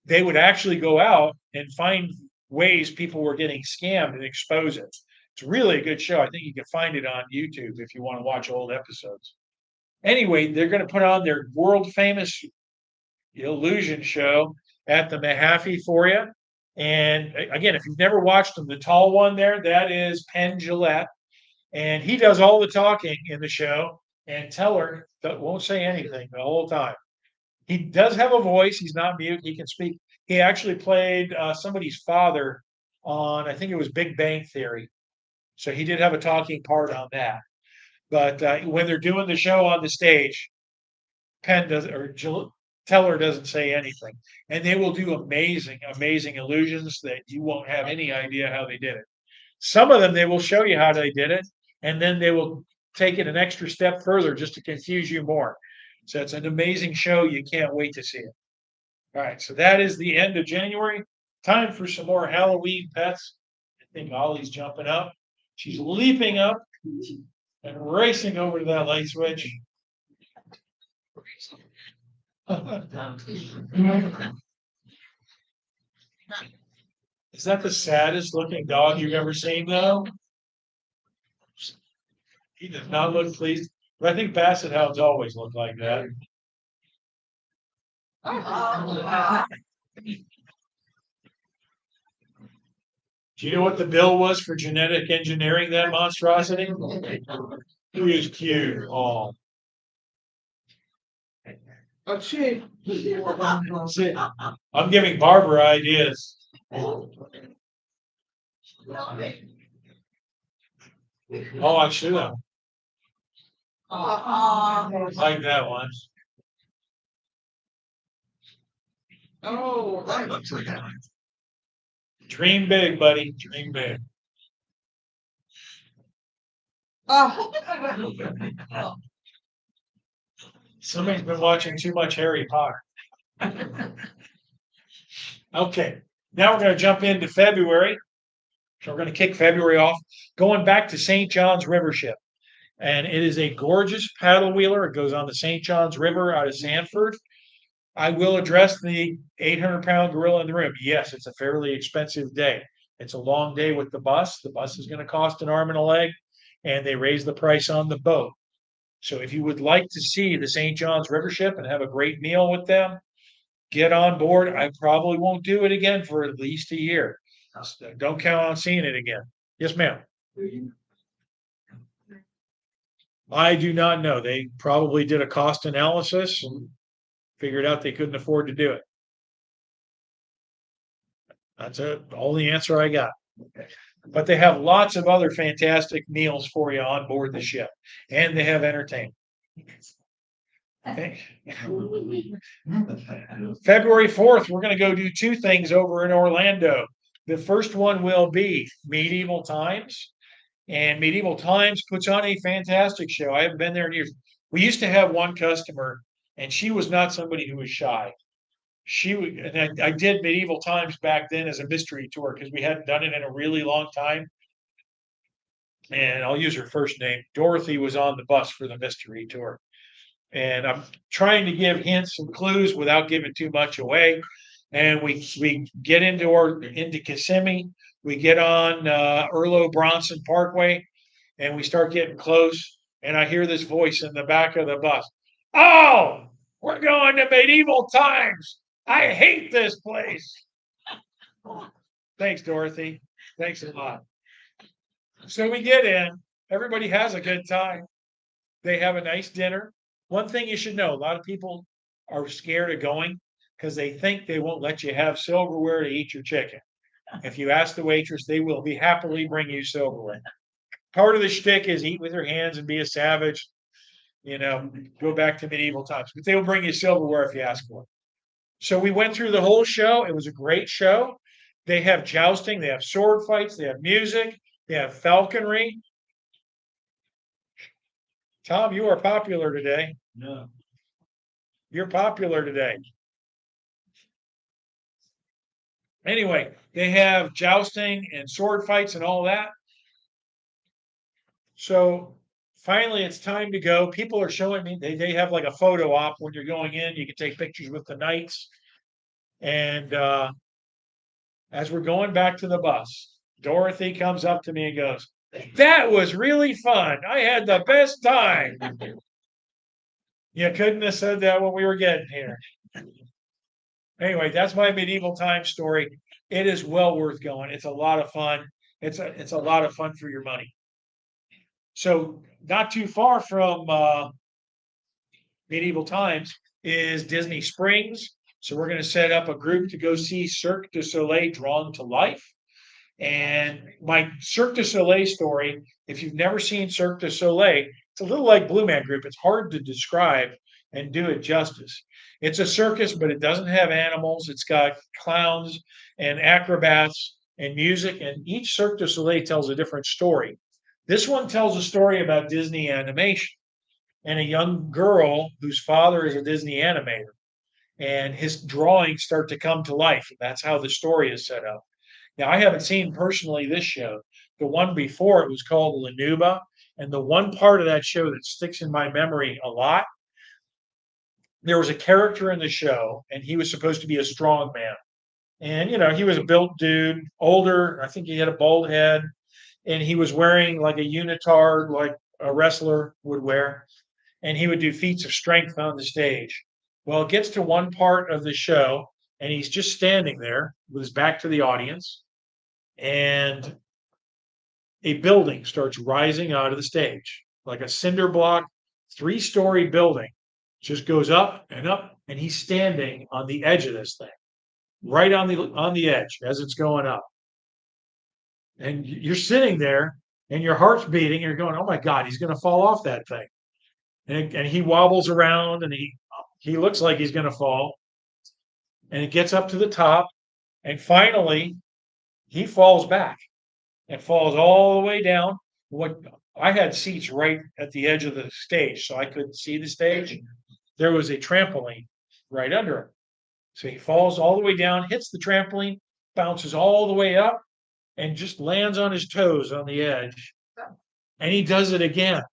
they would actually go out and find ways people were getting scammed and expose it. It's really a good show. I think you can find it on YouTube if you want to watch old episodes. Anyway, they're going to put on their world famous illusion show at the Mahaffey for you. And again, if you've never watched them, the tall one there, that is Penn Jillette. And he does all the talking in the show. And Teller won't say anything the whole time. He does have a voice. He's not mute. He can speak. He actually played somebody's father on, I think it was Big Bang Theory. So he did have a talking part on that. But when they're doing the show on the stage, Teller doesn't say anything. And they will do amazing, amazing illusions that you won't have any idea how they did it. Some of them, they will show you how they did it, and then they will take it an extra step further just to confuse you more. So it's an amazing show. You can't wait to see it. All right, so that is the end of January. Time for some more Halloween pets. I think Ollie's jumping up. She's leaping up and racing over to that light switch. Is that the saddest looking dog you've ever seen, though? He does not look pleased. But I think Basset Hounds always look like that. Do you know what the bill was for genetic engineering that monstrosity? He is cute. Oh. See, I'm giving Barbara ideas. Oh, I should have. Like that one. Oh, that looks like that. Dream big, buddy. Dream big. Somebody's been watching too much Harry Potter. Okay, now we're going to jump into February. So we're going to kick February off, going back to St. John's River Ship. And it is a gorgeous paddle wheeler. It goes on the St. John's River out of Sanford. I will address the 800-pound gorilla in the room. Yes, it's a fairly expensive day. It's a long day with the bus. The bus is going to cost an arm and a leg, and they raise the price on the boat. So if you would like to see the St. John's River Ship and have a great meal with them, get on board. I probably won't do it again for at least a year. Don't count on seeing it again. Yes, ma'am. I do not know. They probably did a cost analysis and figured out they couldn't afford to do it. That's all the answer I got. But they have lots of other fantastic meals for you on board the ship, and they have entertainment. Okay. February 4th, we're going to go do two things over in Orlando. The first one will be Medieval Times, and Medieval Times puts on a fantastic show. I haven't been there in years. We used to have one customer, and she was not somebody who was shy. And I did Medieval Times back then as a mystery tour because we hadn't done it in a really long time. And I'll use her first name. Dorothy was on the bus for the mystery tour. And I'm trying to give hints and clues without giving too much away. And we get into Kissimmee, we get on Erlo Bronson Parkway, and we start getting close. And I hear this voice in the back of the bus. Oh, we're going to Medieval Times. I hate this place. Thanks, Dorothy. Thanks a lot. So we get in. Everybody has a good time. They have a nice dinner. One thing you should know, a lot of people are scared of going because they think they won't let you have silverware to eat your chicken. If you ask the waitress, they will be happily bring you silverware. Part of the shtick is eat with your hands and be a savage, go back to medieval times. But they will bring you silverware if you ask for it. So we went through the whole show. It was a great show. They have jousting, they have sword fights, they have music, they have falconry. Tom, you are popular today. No. You're popular today. Anyway, they have jousting and sword fights and all that. So finally, it's time to go. People are showing me, they have like a photo op when you're going in. You can take pictures with the knights. And as we're going back to the bus, Dorothy comes up to me and goes, "That was really fun. I had the best time." You couldn't have said that when we were getting here. Anyway, that's my medieval time story. It is well worth going. It's a lot of fun. It's a lot of fun for your money. So not too far from medieval times is Disney Springs. So we're going to set up a group to go see Cirque du Soleil drawn to life. And my Cirque du Soleil story, if you've never seen Cirque du Soleil, it's a little like Blue Man Group. It's hard to describe and do it justice. It's a circus, but it doesn't have animals. It's got clowns and acrobats and music, and each Cirque du Soleil tells a different story. This one tells a story about Disney animation and a young girl whose father is a Disney animator, and his drawings start to come to life. That's how the story is set up. Now, I haven't seen personally this show. The one before it was called Lanuba, and the one part of that show that sticks in my memory a lot, there was a character in the show, and he was supposed to be a strong man. And, he was a built dude, older. I think he had a bald head, and he was wearing like a unitard, like a wrestler would wear. And he would do feats of strength on the stage. Well, it gets to one part of the show, and he's just standing there with his back to the audience, and a building starts rising out of the stage, like a cinder block, 3-story building, just goes up, and he's standing on the edge of this thing, right on the edge as it's going up. And you're sitting there, and your heart's beating, and you're going, "Oh my God, he's going to fall off that thing." And he wobbles around, and he looks like he's going to fall, and it gets up to the top, and finally he falls back and falls all the way down. What I had seats right at the edge of the stage, so I couldn't see the stage. There was a trampoline right under him. So he falls all the way down, hits the trampoline, bounces all the way up, and just lands on his toes on the edge. And he does it again.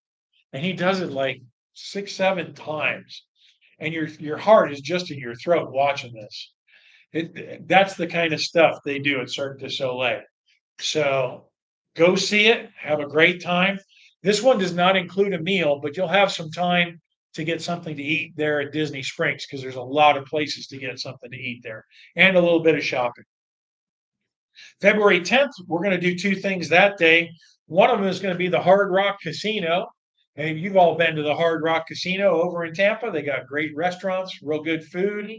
And he does it like 6, 7 times. And your heart is just in your throat watching this. That's the kind of stuff they do at Cirque du Soleil. So go see it, have a great time. This one does not include a meal, but you'll have some time to get something to eat there at Disney Springs because there's a lot of places to get something to eat there and a little bit of shopping. February 10th, we're going to do 2 things that day. One of them is going to be the Hard Rock Casino. And you've all been to the Hard Rock Casino over in Tampa. They got great restaurants, real good food.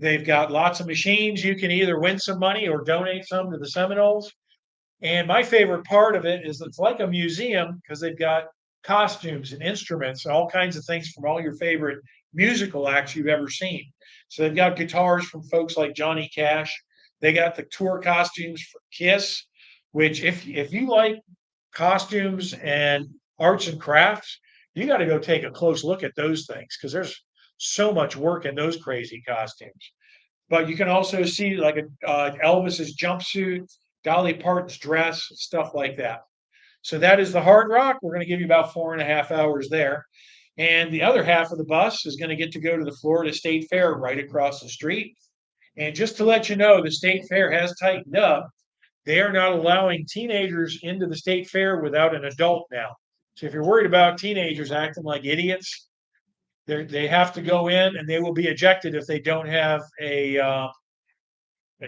They've got lots of machines. You can either win some money or donate some to the Seminoles. And my favorite part of it is it's like a museum because they've got costumes and instruments and all kinds of things from all your favorite musical acts you've ever seen. So they've got guitars from folks like Johnny Cash. They got the tour costumes for Kiss, which if you like costumes and arts and crafts, you got to go take a close look at those things because there's so much work in those crazy costumes. But you can also see like Elvis's jumpsuit, Dolly Parton's dress, stuff like that. So that is the Hard Rock. We're going to give you about 4.5 hours there. And the other half of the bus is going to get to go to the Florida State Fair right across the street. And just to let you know, the State Fair has tightened up. They are not allowing teenagers into the State Fair without an adult now. So if you're worried about teenagers acting like idiots, they have to go in and they will be ejected if they don't have a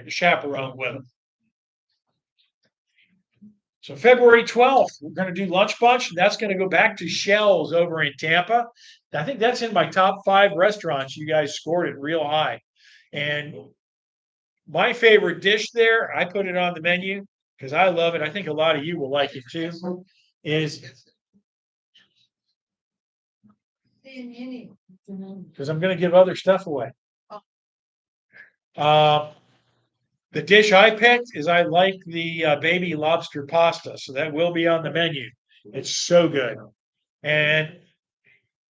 chaperone with them. So February 12th, we're going to do Lunch Bunch. And that's going to go back to Shell's over in Tampa. I think that's in my top 5 restaurants. You guys scored it real high. And my favorite dish there, I put it on the menu because I love it. I think a lot of you will like it too, is because I'm going to give other stuff away. The dish I picked is I like the baby lobster pasta, so that will be on the menu. It's so good. And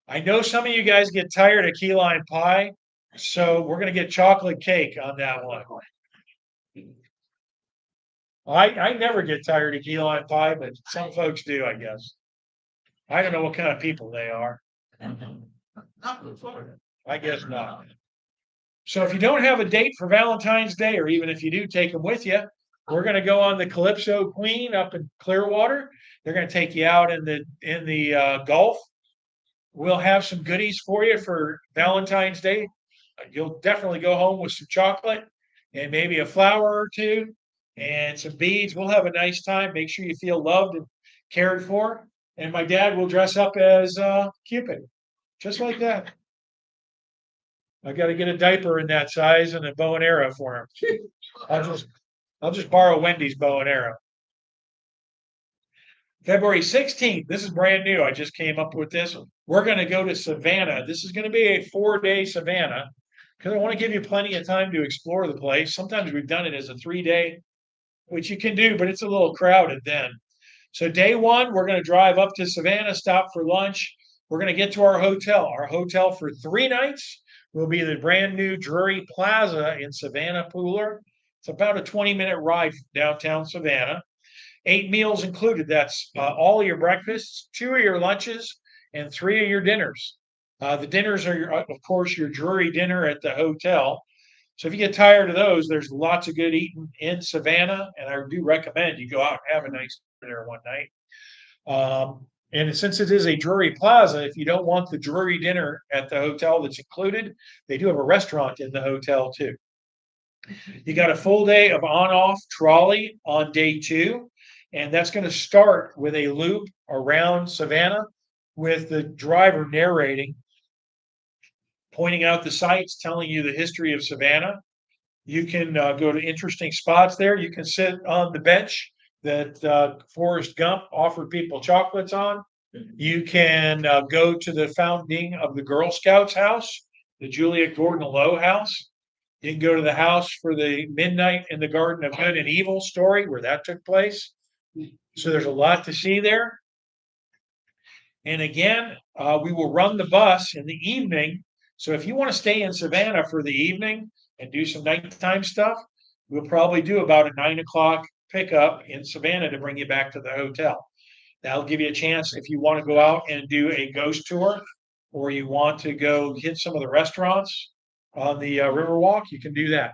I know some of you guys get tired of key lime pie, so we're going to get chocolate cake on that one. I never get tired of key lime pie, but some folks do, I guess. I don't know what kind of people they are. I guess not. So if you don't have a date for Valentine's Day, or even if you do, take them with you. We're going to go on the Calypso Queen up in Clearwater. They're going to take you out in the Gulf. We'll have some goodies for you for Valentine's Day. You'll definitely go home with some chocolate and maybe a flower or two and some beads. We'll have a nice time. Make sure you feel loved and cared for. And my dad will dress up as Cupid, just like that. I got to get a diaper in that size and a bow and arrow for him. I'll just borrow Wendy's bow and arrow. February 16th. This is brand new. I just came up with this. We're going to go to Savannah. This is going to be a 4-day Savannah because I want to give you plenty of time to explore the place. Sometimes we've done it as a 3-day, which you can do, but it's a little crowded then. So day 1, we're going to drive up to Savannah, stop for lunch. We're going to get to our hotel. Our hotel for 3 nights will be the brand new Drury Plaza in Savannah Pooler. It's about a 20-minute ride from downtown Savannah. 8 meals included. That's all your breakfasts, 2 of your lunches, and 3 of your dinners. The dinners are, of course, your Drury dinner at the hotel. So if you get tired of those, there's lots of good eating in Savannah, and I do recommend you go out and have a nice dinner one night. And since it is a Drury Plaza, if you don't want the Drury dinner at the hotel that's included, they do have a restaurant in the hotel too. You got a full day of on-off trolley on day 2, and that's going to start with a loop around Savannah with the driver narrating, pointing out the sights, telling you the history of Savannah. You can go to interesting spots there. You can sit on the bench that Forrest Gump offered people chocolates on. You can go to the founding of the Girl Scouts house, the Juliet Gordon Low house. You can go to the house for the Midnight in the Garden of Good and Evil story where that took place. So there's a lot to see there. And again, we will run the bus in the evening. So if you want to stay in Savannah for the evening and do some nighttime stuff, we'll probably do about a 9 o'clock pickup in Savannah to bring you back to the hotel. That'll give you a chance if you want to go out and do a ghost tour or you want to go hit some of the restaurants on the Riverwalk, you can do that.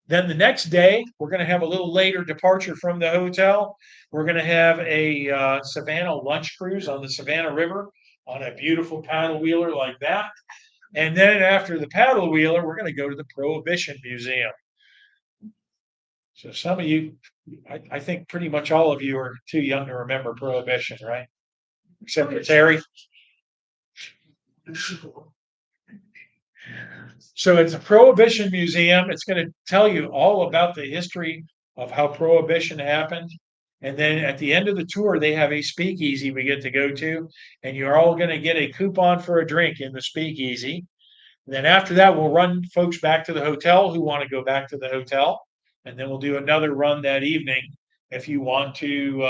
Then the next day, we're going to have a little later departure from the hotel. We're going to have a Savannah lunch cruise on the Savannah River on a beautiful paddle wheeler like that. And then after the paddle wheeler, we're going to go to the Prohibition Museum. So some of you, I think pretty much all of you are too young to remember Prohibition, right? Except for Terry. So it's a Prohibition museum. It's going to tell you all about the history of how Prohibition happened. And then at the end of the tour, they have a speakeasy we get to go to, and you're all going to get a coupon for a drink in the speakeasy. And then after that, we'll run folks back to the hotel who want to go back to the hotel. And then we'll do another run that evening if you want to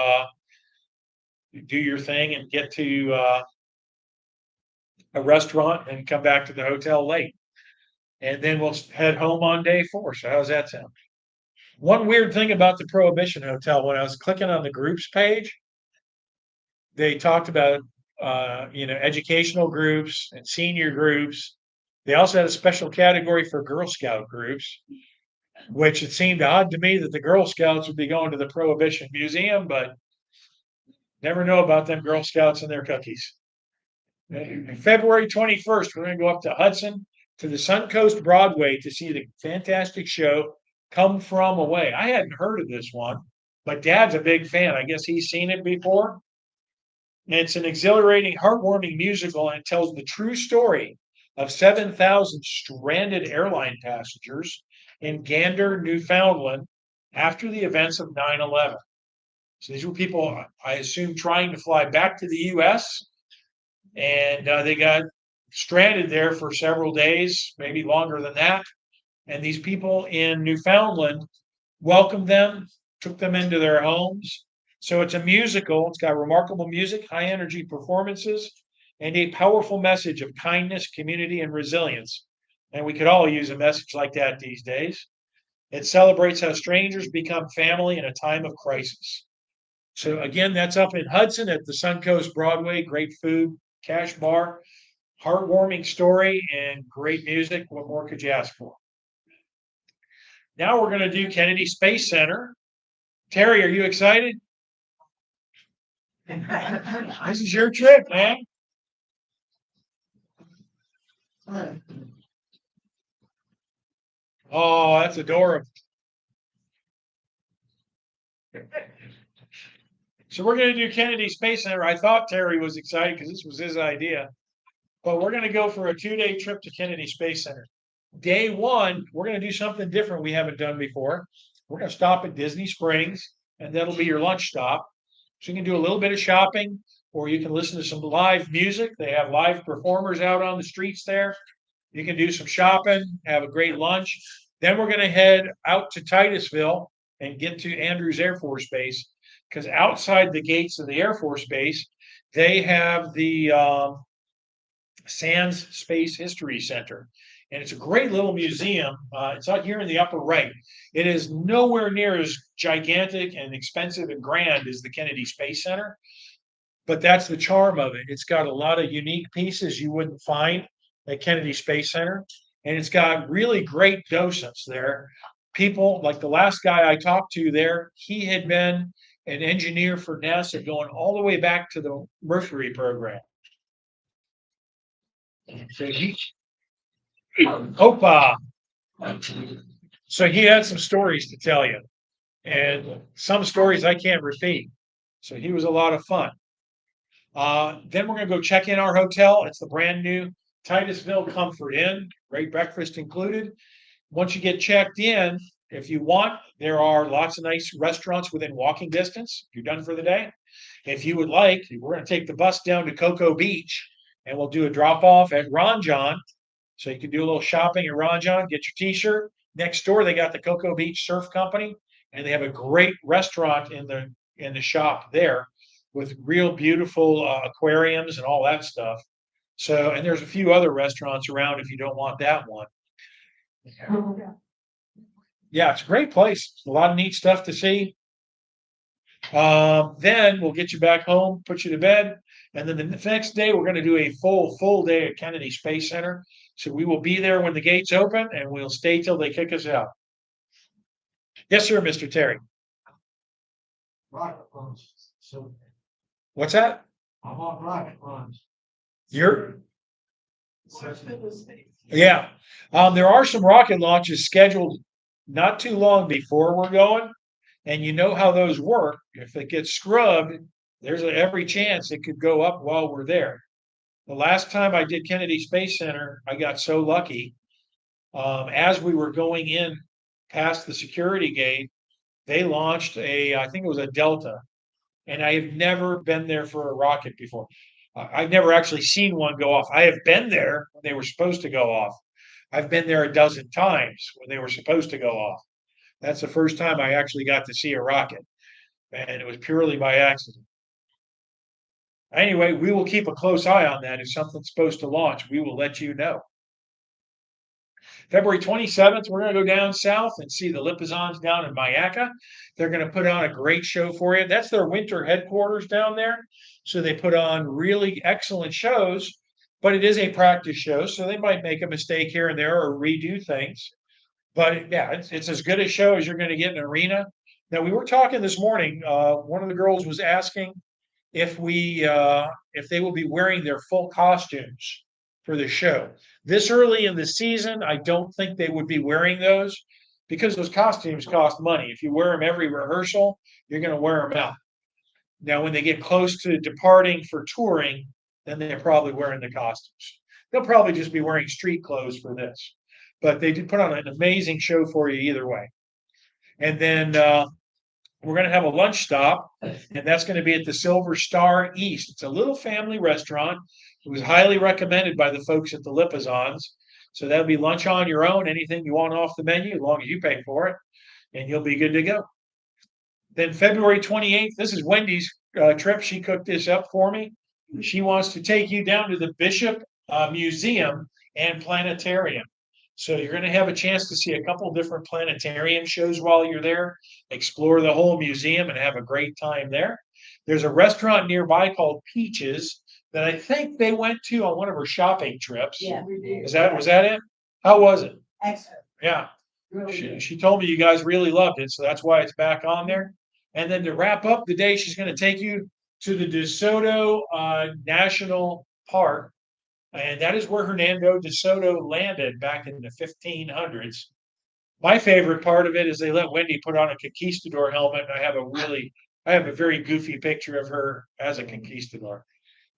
do your thing and get to a restaurant and come back to the hotel late. And then we'll head home on day 4. So how's that sound? One weird thing about the Prohibition Hotel, when I was clicking on the groups page, they talked about educational groups and senior groups. They also had a special category for Girl Scout groups, which it seemed odd to me that the Girl Scouts would be going to the Prohibition Museum, but never know about them Girl Scouts and their cookies. February 21st, we're going to go up to Hudson to the Suncoast Broadway to see the fantastic show Come From Away. I hadn't heard of this one, but Dad's a big fan. I guess he's seen it before. And it's an exhilarating, heartwarming musical, and it tells the true story of 7,000 stranded airline passengers in Gander, Newfoundland, after the events of 9/11. So these were people, I assume, trying to fly back to the U.S., and they got stranded there for several days, maybe longer than that. And these people in Newfoundland welcomed them, took them into their homes. So it's a musical. It's got remarkable music, high energy performances, and a powerful message of kindness, community, and resilience. And we could all use a message like that these days. It celebrates how strangers become family in a time of crisis. So again, that's up in Hudson at the Suncoast Broadway. Great food, cash bar, heartwarming story, and great music. What more could you ask for? Now we're going to do Kennedy Space Center. Terry, are you excited? This is your trip, man. Oh, that's adorable. So we're going to do Kennedy Space Center. I thought Terry was excited because this was his idea, but we're going to go for a 2-day trip to Kennedy Space Center. Day 1, we're going to do something different we haven't done before. We're going to stop at Disney Springs, and that'll be your lunch stop. So you can do a little bit of shopping, or you can listen to some live music. They have live performers out on the streets there. You can do some shopping, have a great lunch. Then we're going to head out to Titusville and get to Andrews Air Force Base, because outside the gates of the Air Force Base, they have the Sands Space History Center. And it's a great little museum. It's out here in the upper right. It is nowhere near as gigantic and expensive and grand as the Kennedy Space Center, but that's the charm of it. It's got a lot of unique pieces you wouldn't find at Kennedy Space Center, and it's got really great docents there. People like the last guy I talked to there, he had been an engineer for NASA going all the way back to the Mercury program. So so he had some stories to tell you, and some stories I can't repeat. So he was a lot of fun. Then we're going to go check in our hotel. It's the brand new Titusville Comfort Inn, great breakfast included. Once you get checked in, if you want, there are lots of nice restaurants within walking distance. If you're done for the day. If you would like, we're going to take the bus down to Cocoa Beach, and we'll do a drop off at Ron John. So you can do a little shopping at Ron John, get your t-shirt. Next door, they got the Cocoa Beach Surf Company, and they have a great restaurant in the shop there with real beautiful aquariums and all that stuff. So, and there's a few other restaurants around if you don't want that one. Yeah, it's a great place. A lot of neat stuff to see. Then we'll get you back home, put you to bed, and then the next day we're going to do a full day at Kennedy Space Center. So we will be there when the gates open, and we'll stay till they kick us out. Yes, sir, Mr. Terry. Rocket launch. So What's that? I want rocket launch. You're Yeah. There are some rocket launches scheduled not too long before we're going. And you know how those work. If it gets scrubbed, there's every chance it could go up while we're there. The last time I did Kennedy Space Center, I got so lucky. As we were going in past the security gate, they launched I think it was a Delta, and I have never been there for a rocket before. I've never actually seen one go off. I have been there when they were supposed to go off. I've been there a dozen times when they were supposed to go off. That's the first time I actually got to see a rocket, and it was purely by accident. Anyway, we will keep a close eye on that. If something's supposed to launch, we will let you know. February 27th, we're going to go down south and see the Lipizans down in Mayaca. They're going to put on a great show for you. That's their winter headquarters down there. So they put on really excellent shows, but it is a practice show. So they might make a mistake here and there or redo things. But yeah, it's as good a show as you're going to get in an arena. Now, we were talking this morning. One of the girls was asking if they will be wearing their full costumes for the show. This early in the season, I don't think they would be wearing those because those costumes cost money. If you wear them every rehearsal, you're going to wear them out. Now, when they get close to departing for touring, then they're probably wearing the costumes. They'll probably just be wearing street clothes for this. But they did put on an amazing show for you either way. And then we're going to have a lunch stop, and that's going to be at the Silver Star East. It's a little family restaurant. It was highly recommended by the folks at the Lipizans. So that'll be lunch on your own, anything you want off the menu, as long as you pay for it, and you'll be good to go. Then February 28th, this is Wendy's trip. She cooked this up for me. She wants to take you down to the Bishop Museum and Planetarium. So you're going to have a chance to see a couple different planetarium shows while you're there, explore the whole museum and have a great time there. There's a restaurant nearby called Peaches that I think they went to on one of her shopping trips. Yeah, we did. Was that it? How was it? Excellent. Yeah. Really good. She told me you guys really loved it, so that's why it's back on there. And then to wrap up the day, she's going to take you to the DeSoto National Park. And that is where Hernando de Soto landed back in the 1500s. My favorite part of it is they let Wendy put on a conquistador helmet. And I have a very goofy picture of her as a conquistador.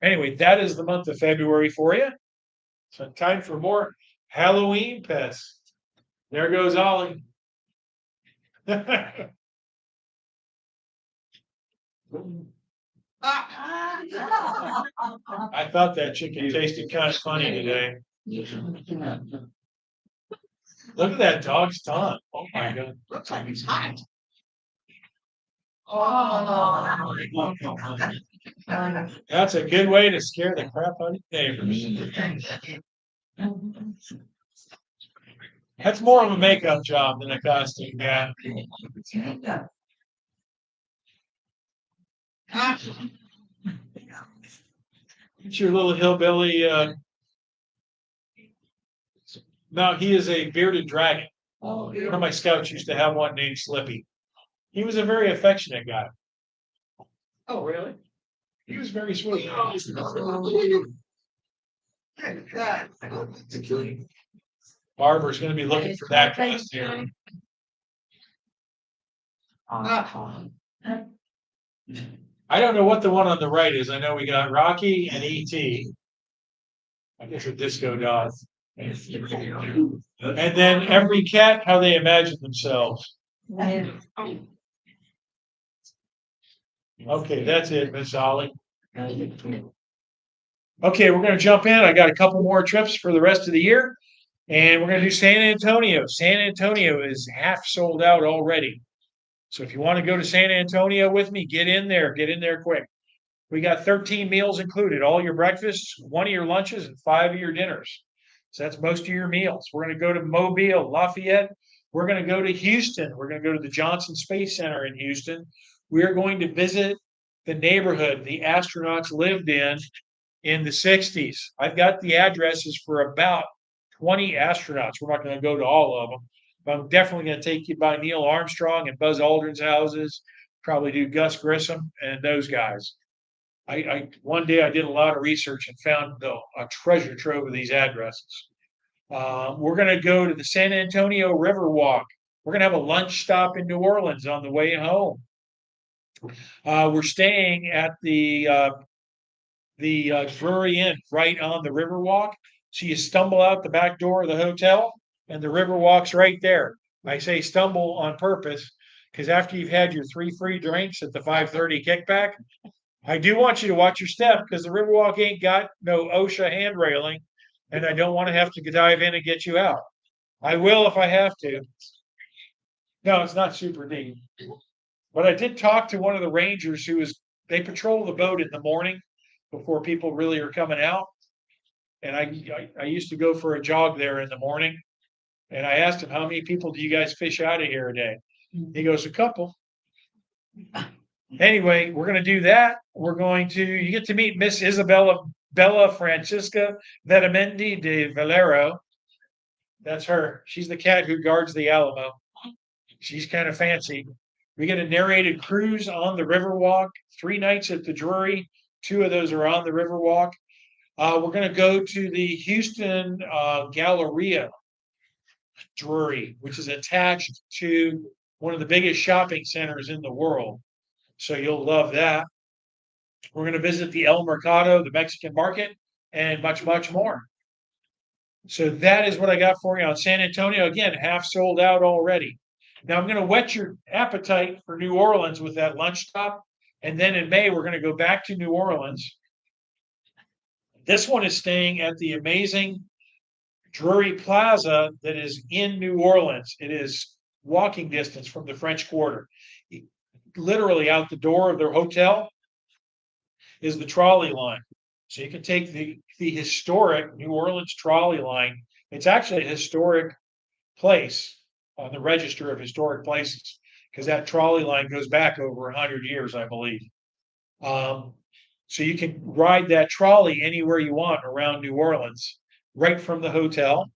Anyway, that is the month of February for you. So time for more Halloween pests. There goes Ollie. I thought that chicken tasted kind of funny today. Look at that dog's tongue. Oh my God. Looks like it's hot. That's a good way to scare the crap out of neighbors. That's more of a makeup job than a costume guy. It's your little hillbilly. No, he is a bearded dragon. One of my scouts used to have one named Slippy. He was a very affectionate guy. Oh, really? He was very sweet. Barbara's going to be looking for that costume. I don't know what the one on the right is. I know we got Rocky and E.T. I guess a disco dog. And then every cat, how they imagine themselves. Okay, that's it, Miss Ollie. Okay, we're going to jump in. I got a couple more trips for the rest of the year, and we're going to do San Antonio. San Antonio is half sold out already. So if you want to go to San Antonio with me, get in there quick. We got 13 meals included, all your breakfasts, 1 of your lunches, and 5 of your dinners. So that's most of your meals. We're going to go to Mobile, Lafayette. We're going to go to Houston. We're going to go to the Johnson Space Center in Houston. We are going to visit the neighborhood the astronauts lived in the 60s. I've got the addresses for about 20 astronauts. We're not going to go to all of them, but I'm definitely going to take you by Neil Armstrong and Buzz Aldrin's houses, probably do Gus Grissom and those guys. One day I did a lot of research and found a treasure trove of these addresses. We're going to go to the San Antonio River Walk. We're going to have a lunch stop in New Orleans on the way home. We're staying at the the Drury Inn right on the Riverwalk. So you stumble out the back door of the hotel, and the Riverwalk's right there. I say stumble on purpose because after you've had your 3 free drinks at the 5:30 kickback, I do want you to watch your step because the Riverwalk ain't got no OSHA hand railing, and I don't want to have to dive in and get you out. I will if I have to. No, it's not super deep. But I did talk to one of the rangers they patrol the boat in the morning before people really are coming out. And I used to go for a jog there in the morning. And I asked him, how many people do you guys fish out of here a day? He goes, a couple. Anyway, we're going to do that. You get to meet Miss Isabella Bella Francisca Vetamendi de Valero. That's her. She's the cat who guards the Alamo. She's kind of fancy. We get a narrated cruise on the Riverwalk, 3 nights at the Drury. 2 of those are on the Riverwalk. We're going to go to the Houston Galleria Drury, which is attached to one of the biggest shopping centers in the world. So you'll love that. We're going to visit the El Mercado, the Mexican market, and much, much more. So that is what I got for you on San Antonio. Again, half sold out already. Now I'm going to whet your appetite for New Orleans with that lunch stop. And then in May, we're going to go back to New Orleans. This one is staying at the amazing Drury Plaza that is in New Orleans. It is walking distance from the French Quarter. Literally out the door of their hotel is the trolley line. So you can take the historic New Orleans trolley line. It's actually a historic place on the register of historic places because that trolley line goes back over 100 years, I believe. So you can ride that trolley anywhere you want around New Orleans, right from the hotel.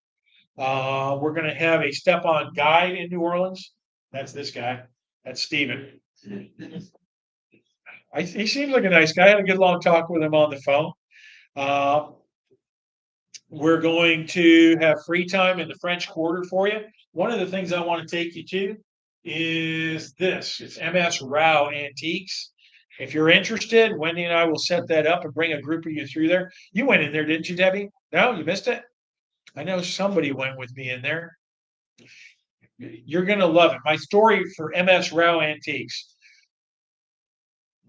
We're going to have a step-on guide in New Orleans. That's this guy. That's Steven. He seems like a nice guy. I had a good long talk with him on the phone. We're going to have free time in the French Quarter for you. One of the things I want to take you to is this. It's MS Rao Antiques. If you're interested, Wendy and I will set that up and bring a group of you through there. You went in there, didn't you, Debbie? No, you missed it? I know somebody went with me in there. You're going to love it. My story for MS Rao Antiques.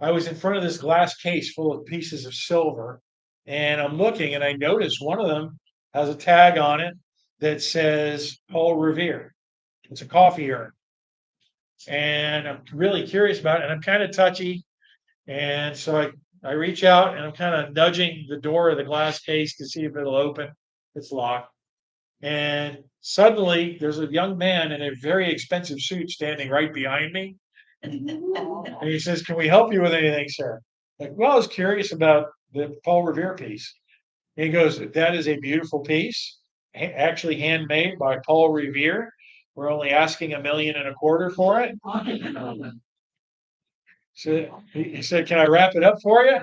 I was in front of this glass case full of pieces of silver, and I'm looking, and I noticed one of them has a tag on it that says Paul Revere. It's a coffee urn. And I'm really curious about it, and I'm kind of touchy. And so I reach out, and I'm kind of nudging the door of the glass case to see if it'll open. It's locked. And suddenly, there's a young man in a very expensive suit standing right behind me. And he says, can we help you with anything, sir? Like, well, I was curious about the Paul Revere piece. And he goes, that is a beautiful piece, actually handmade by Paul Revere. We're only asking $1.25 million for it. So he said, can I wrap it up for you?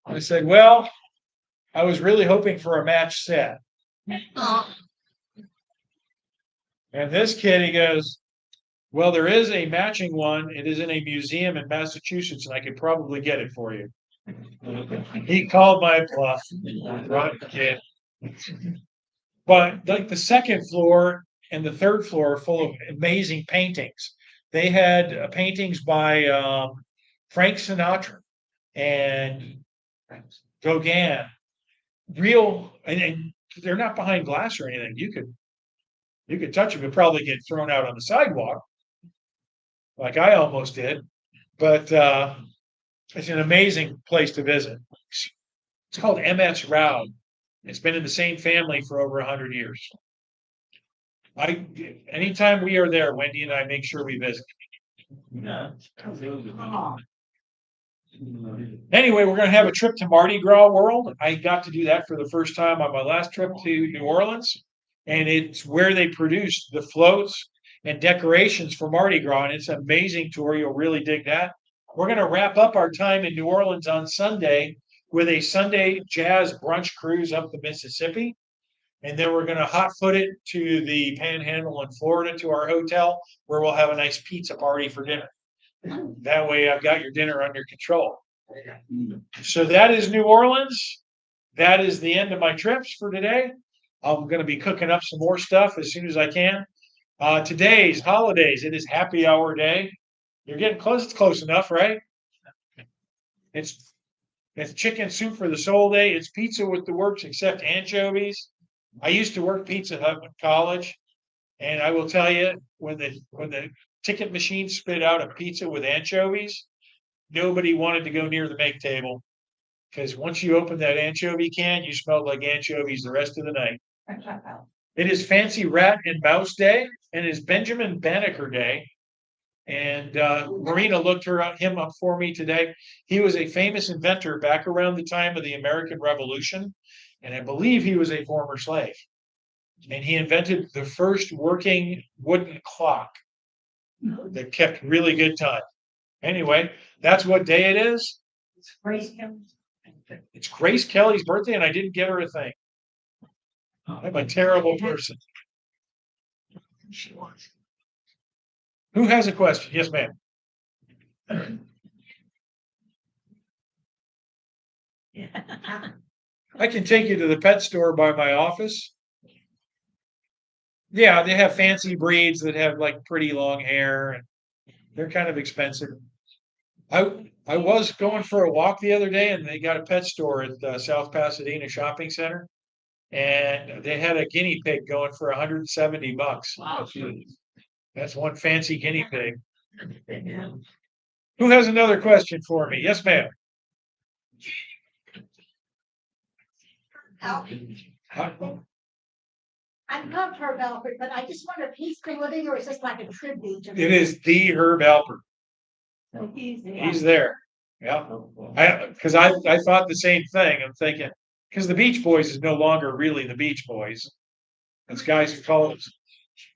I said, well, I was really hoping for a match set. And this kid, he goes, well, there is a matching one. It is in a museum in Massachusetts, and I could probably get it for you. He called my bluff, right, kid. But like the second floor and the third floor are full of amazing paintings. They had paintings by Frank Sinatra and Gauguin. And they're not behind glass or anything. You could touch them and probably get thrown out on the sidewalk, like I almost did. But it's an amazing place to visit. It's called MS Rao. It's been in the same family for over 100 years. Anytime we are there, Wendy and I make sure we visit. Anyway, we're going to have a trip to Mardi Gras World. I got to do that for the first time on my last trip to New Orleans. And it's where they produce the floats and decorations for Mardi Gras. And it's an amazing tour. You'll really dig that. We're going to wrap up our time in New Orleans on Sunday with a Sunday jazz brunch cruise up the Mississippi. And then we're going to hot foot it to the Panhandle in Florida to our hotel, where we'll have a nice pizza party for dinner. That way I've got your dinner under control. So that is New Orleans. That is the end of my trips for today. I'm going to be cooking up some more stuff as soon as I can. Today's holidays. It is happy hour day. You're getting close. It's close enough, right? It's it's chicken soup for the soul day. It's pizza with the works except anchovies. I used to work Pizza Hut in college, and I will tell you when the ticket machine spit out a pizza with anchovies, nobody wanted to go near the make table because once you open that anchovy can, you smelled like anchovies the rest of the night. It is Fancy Rat and Mouse Day, and it is Benjamin Banneker Day. And Marina looked him up for me today. He was a famous inventor back around the time of the American Revolution, and I believe he was a former slave. And he invented the first working wooden clock that kept really good time. Anyway, that's what day it is. It's Grace Kelly's birthday, and I didn't get her a thing. I'm a terrible person. Who has a question? Yes, ma'am. I can take you to the pet store by my office. Yeah, they have fancy breeds that have like pretty long hair, and they're kind of expensive. I was going for a walk the other day, and they got a pet store at South Pasadena Shopping Center, and they had a guinea pig going for $170. Wow. That's one fancy guinea pig. Who has another question for me? Yes, ma'am. I love Herb Alpert, but I just wonder if he's still living or is this like a tribute to him? It is the Herb Alpert. So he's He's there. Yeah. Because I thought the same thing. I'm thinking, because the Beach Boys is no longer really the Beach Boys. It's guys who call it.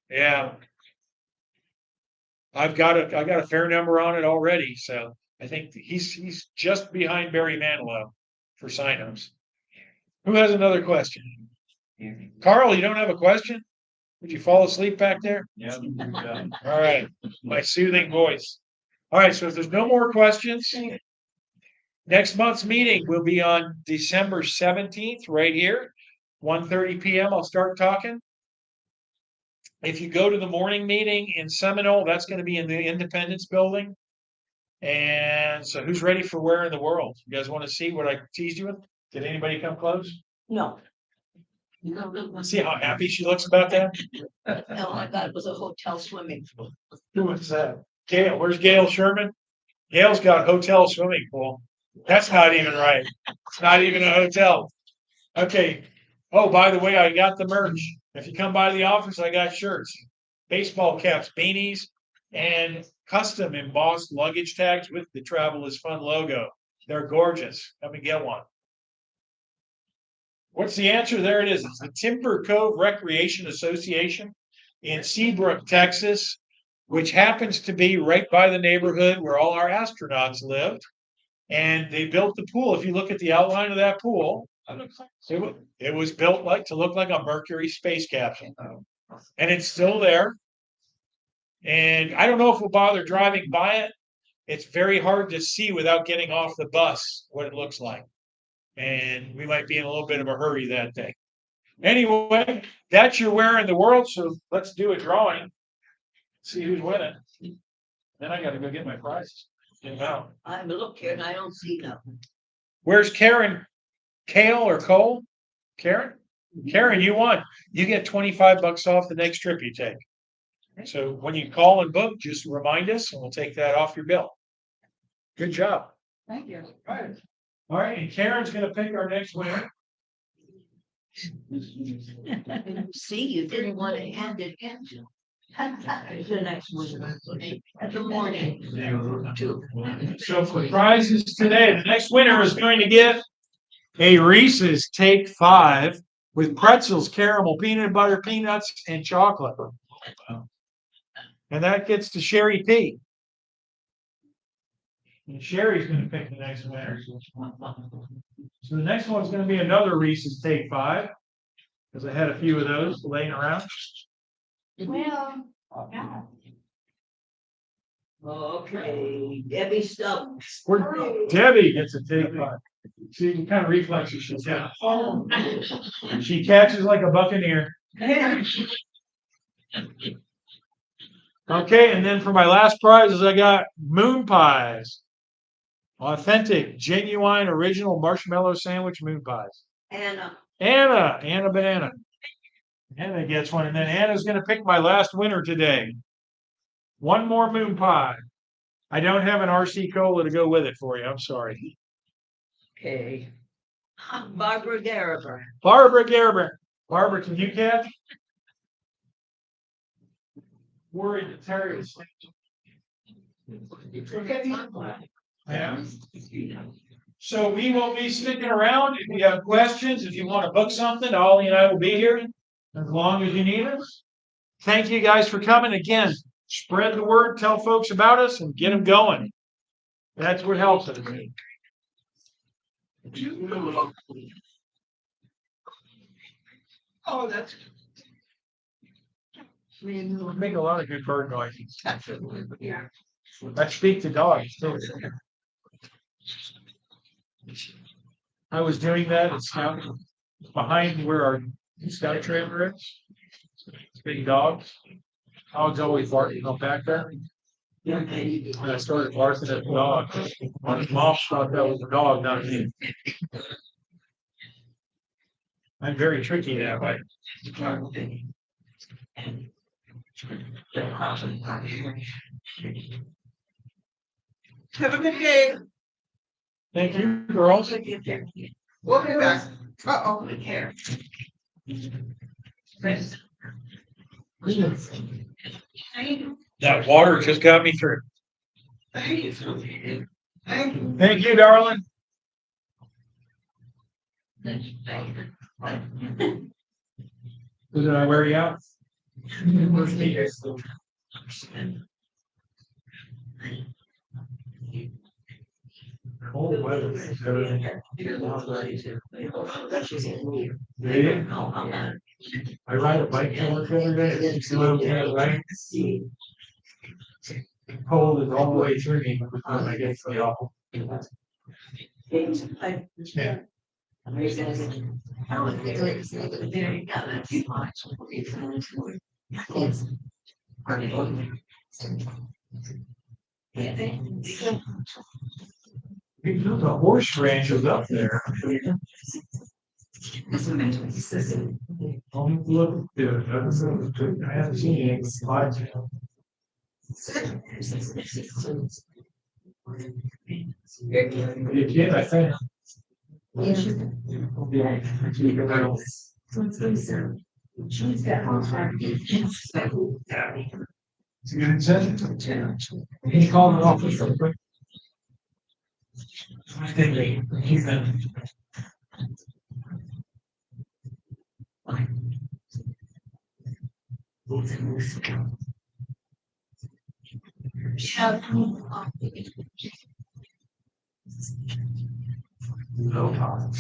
Yeah. I got a fair number on it already. So I think he's just behind Barry Manilow for signups. Who has another question? Carl, you don't have a question? Would you fall asleep back there? Yeah. All right. My soothing voice. All right. So if there's no more questions, next month's meeting will be on December 17th, right here, 1:30 p.m. I'll start talking. If you go to the morning meeting in Seminole, that's going to be in the Independence Building. And so who's ready for Where in the World? You guys want to see what I teased you with? Did anybody come close? No. See how happy she looks about that? No, I thought it was a hotel swimming pool. Who was that? Gail. Where's Gail Sherman? Gail's got hotel swimming pool. That's not even right. It's not even a hotel. Okay. Oh, by the way, I got the merch. If you come by the office, I got shirts, baseball caps, beanies, and custom embossed luggage tags with the Travel is Fun logo. They're gorgeous. Come and get one. What's the answer? There it is. It's the Timber Cove Recreation Association in Seabrook, Texas, which happens to be right by the neighborhood where all our astronauts lived. And they built the pool. If you look at the outline of that pool, it was built to look like a Mercury space capsule. And it's still there. And I don't know if we'll bother driving by it. It's very hard to see without getting off the bus what it looks like. And we might be in a little bit of a hurry that day. Anyway, that's your Where in the World. So let's do a drawing. See who's winning. Then I got to go get my prizes. Get them out. I have a look here and I don't see nothing. Where's Karen? Kale or Cole? Karen? Karen, you won. You get $25 off the next trip you take. So when you call and book, just remind us and we'll take that off your bill. Good job. Thank you. All right, and Karen's gonna pick our next winner. See, you didn't want to hand it in. The next one. At the morning. So for prizes today, the next winner is going to get a Reese's Take 5 with pretzels, caramel, peanut butter, peanuts, and chocolate. And that gets to Sherry P. And Sherry's going to pick the next winner. So the next one's going to be another Reese's Take 5, because I had a few of those laying around. Well, yeah. Okay, Debbie Stubbs. Debbie gets a take on. See, you kind of reflexes she's got. She catches like a buccaneer. Okay, and then for my last prizes, I got moon pies. Authentic, genuine, original marshmallow sandwich moon pies. Anna. Anna Banana. Anna gets one, and then Anna's gonna pick my last winner today. One more moon pie. I don't have an RC cola to go with it for you. I'm sorry. Okay. Barbara Garber. Barbara Gerber. Barbara, can you catch? Worried that Terry is. Yeah. So we will be sticking around. If you have questions, if you want to book something, Ollie and I will be here as long as you need us. Thank you guys for coming again. Spread the word, tell folks about us, and get them going. That's what helps us. Oh, that's. Make a lot of good bird noises. I speak to dogs too. I was doing that at Scout behind where our Scout trailer is. Big dogs. Dogs always barking up back there. And I started barking at the dog. My mom thought that was a dog, not me. I'm very tricky that way. Have a good day. Thank you, girls. We'll be back. Uh-oh. That water just got me through. Thank you, darling. Did I wear you out? Cold weather. I ride a bike to work every day. It's right? Cold is all the way through me by the time I get to the office. Yeah. The horse ranch is up there. Look, dude, I haven't seen any slides yet. You did, I think. It's a good incentive. Can you call the office real quick? I think he's in. No problem.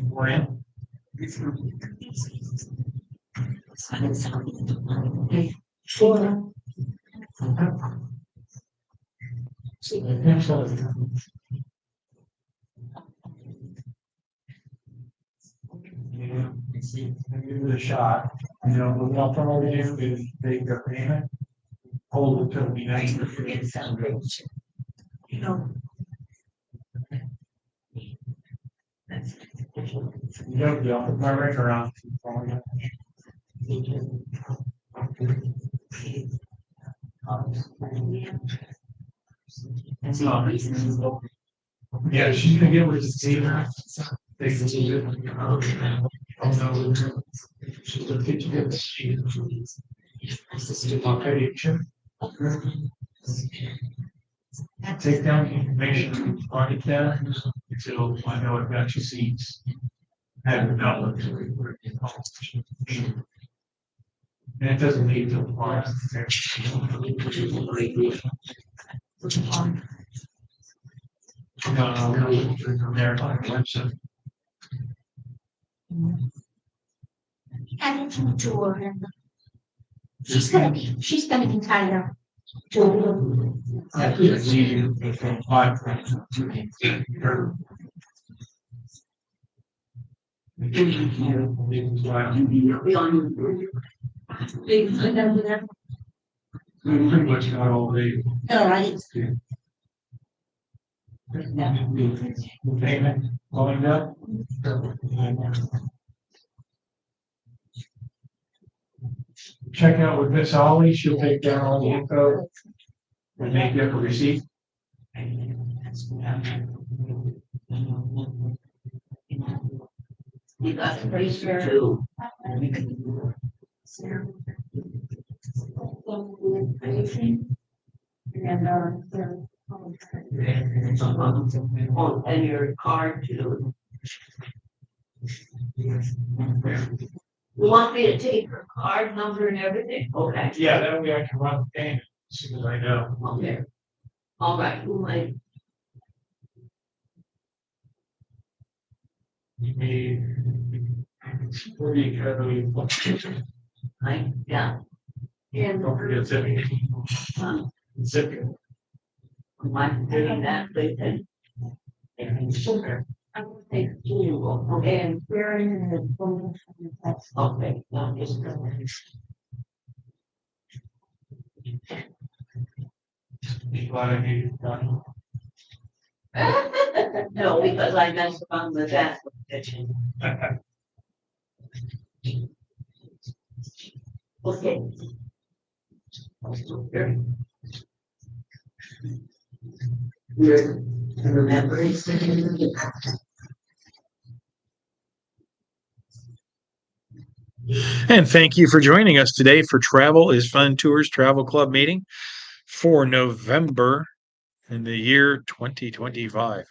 We're in. Yeah, give it a shot. You know, what I'll probably do is take the payment, hold it till we next. You know. Yep, yeah, my ring around. Yeah, she's gonna get with the team. They can do it. Oh, no. She's gonna get you this. Okay, sure. Take down the information, mark it down, until I know I've got your seats. Have it done. And it doesn't need to apply. No, there, website. attitude to her. And she's gonna be kind of. To, Pretty much got all the all right. payment going up. Check out with Miss Holly, she'll take down all the info and make up a receipt. You got the bracer too. And, Oh, and your card too. You want me to take her card number and everything? Okay. Yeah, that way I can run the payment as soon as I know. Okay. All right, who might, You need 40 calories. yeah. Don't forget zipping. Zipping. I'm doing that, but then. I'm gonna take two, okay, and we're in the. okay, now just. Be glad I made it done. No, because I messed around with that. Okay. We're remembering. And thank you for joining us today for Travel is Fun Tours Travel Club meeting for November in the year 2025.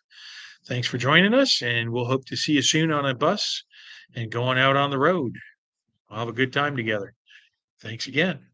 Thanks for joining us, and we'll hope to see you soon on a bus and going out on the road. We'll have a good time together. Thanks again.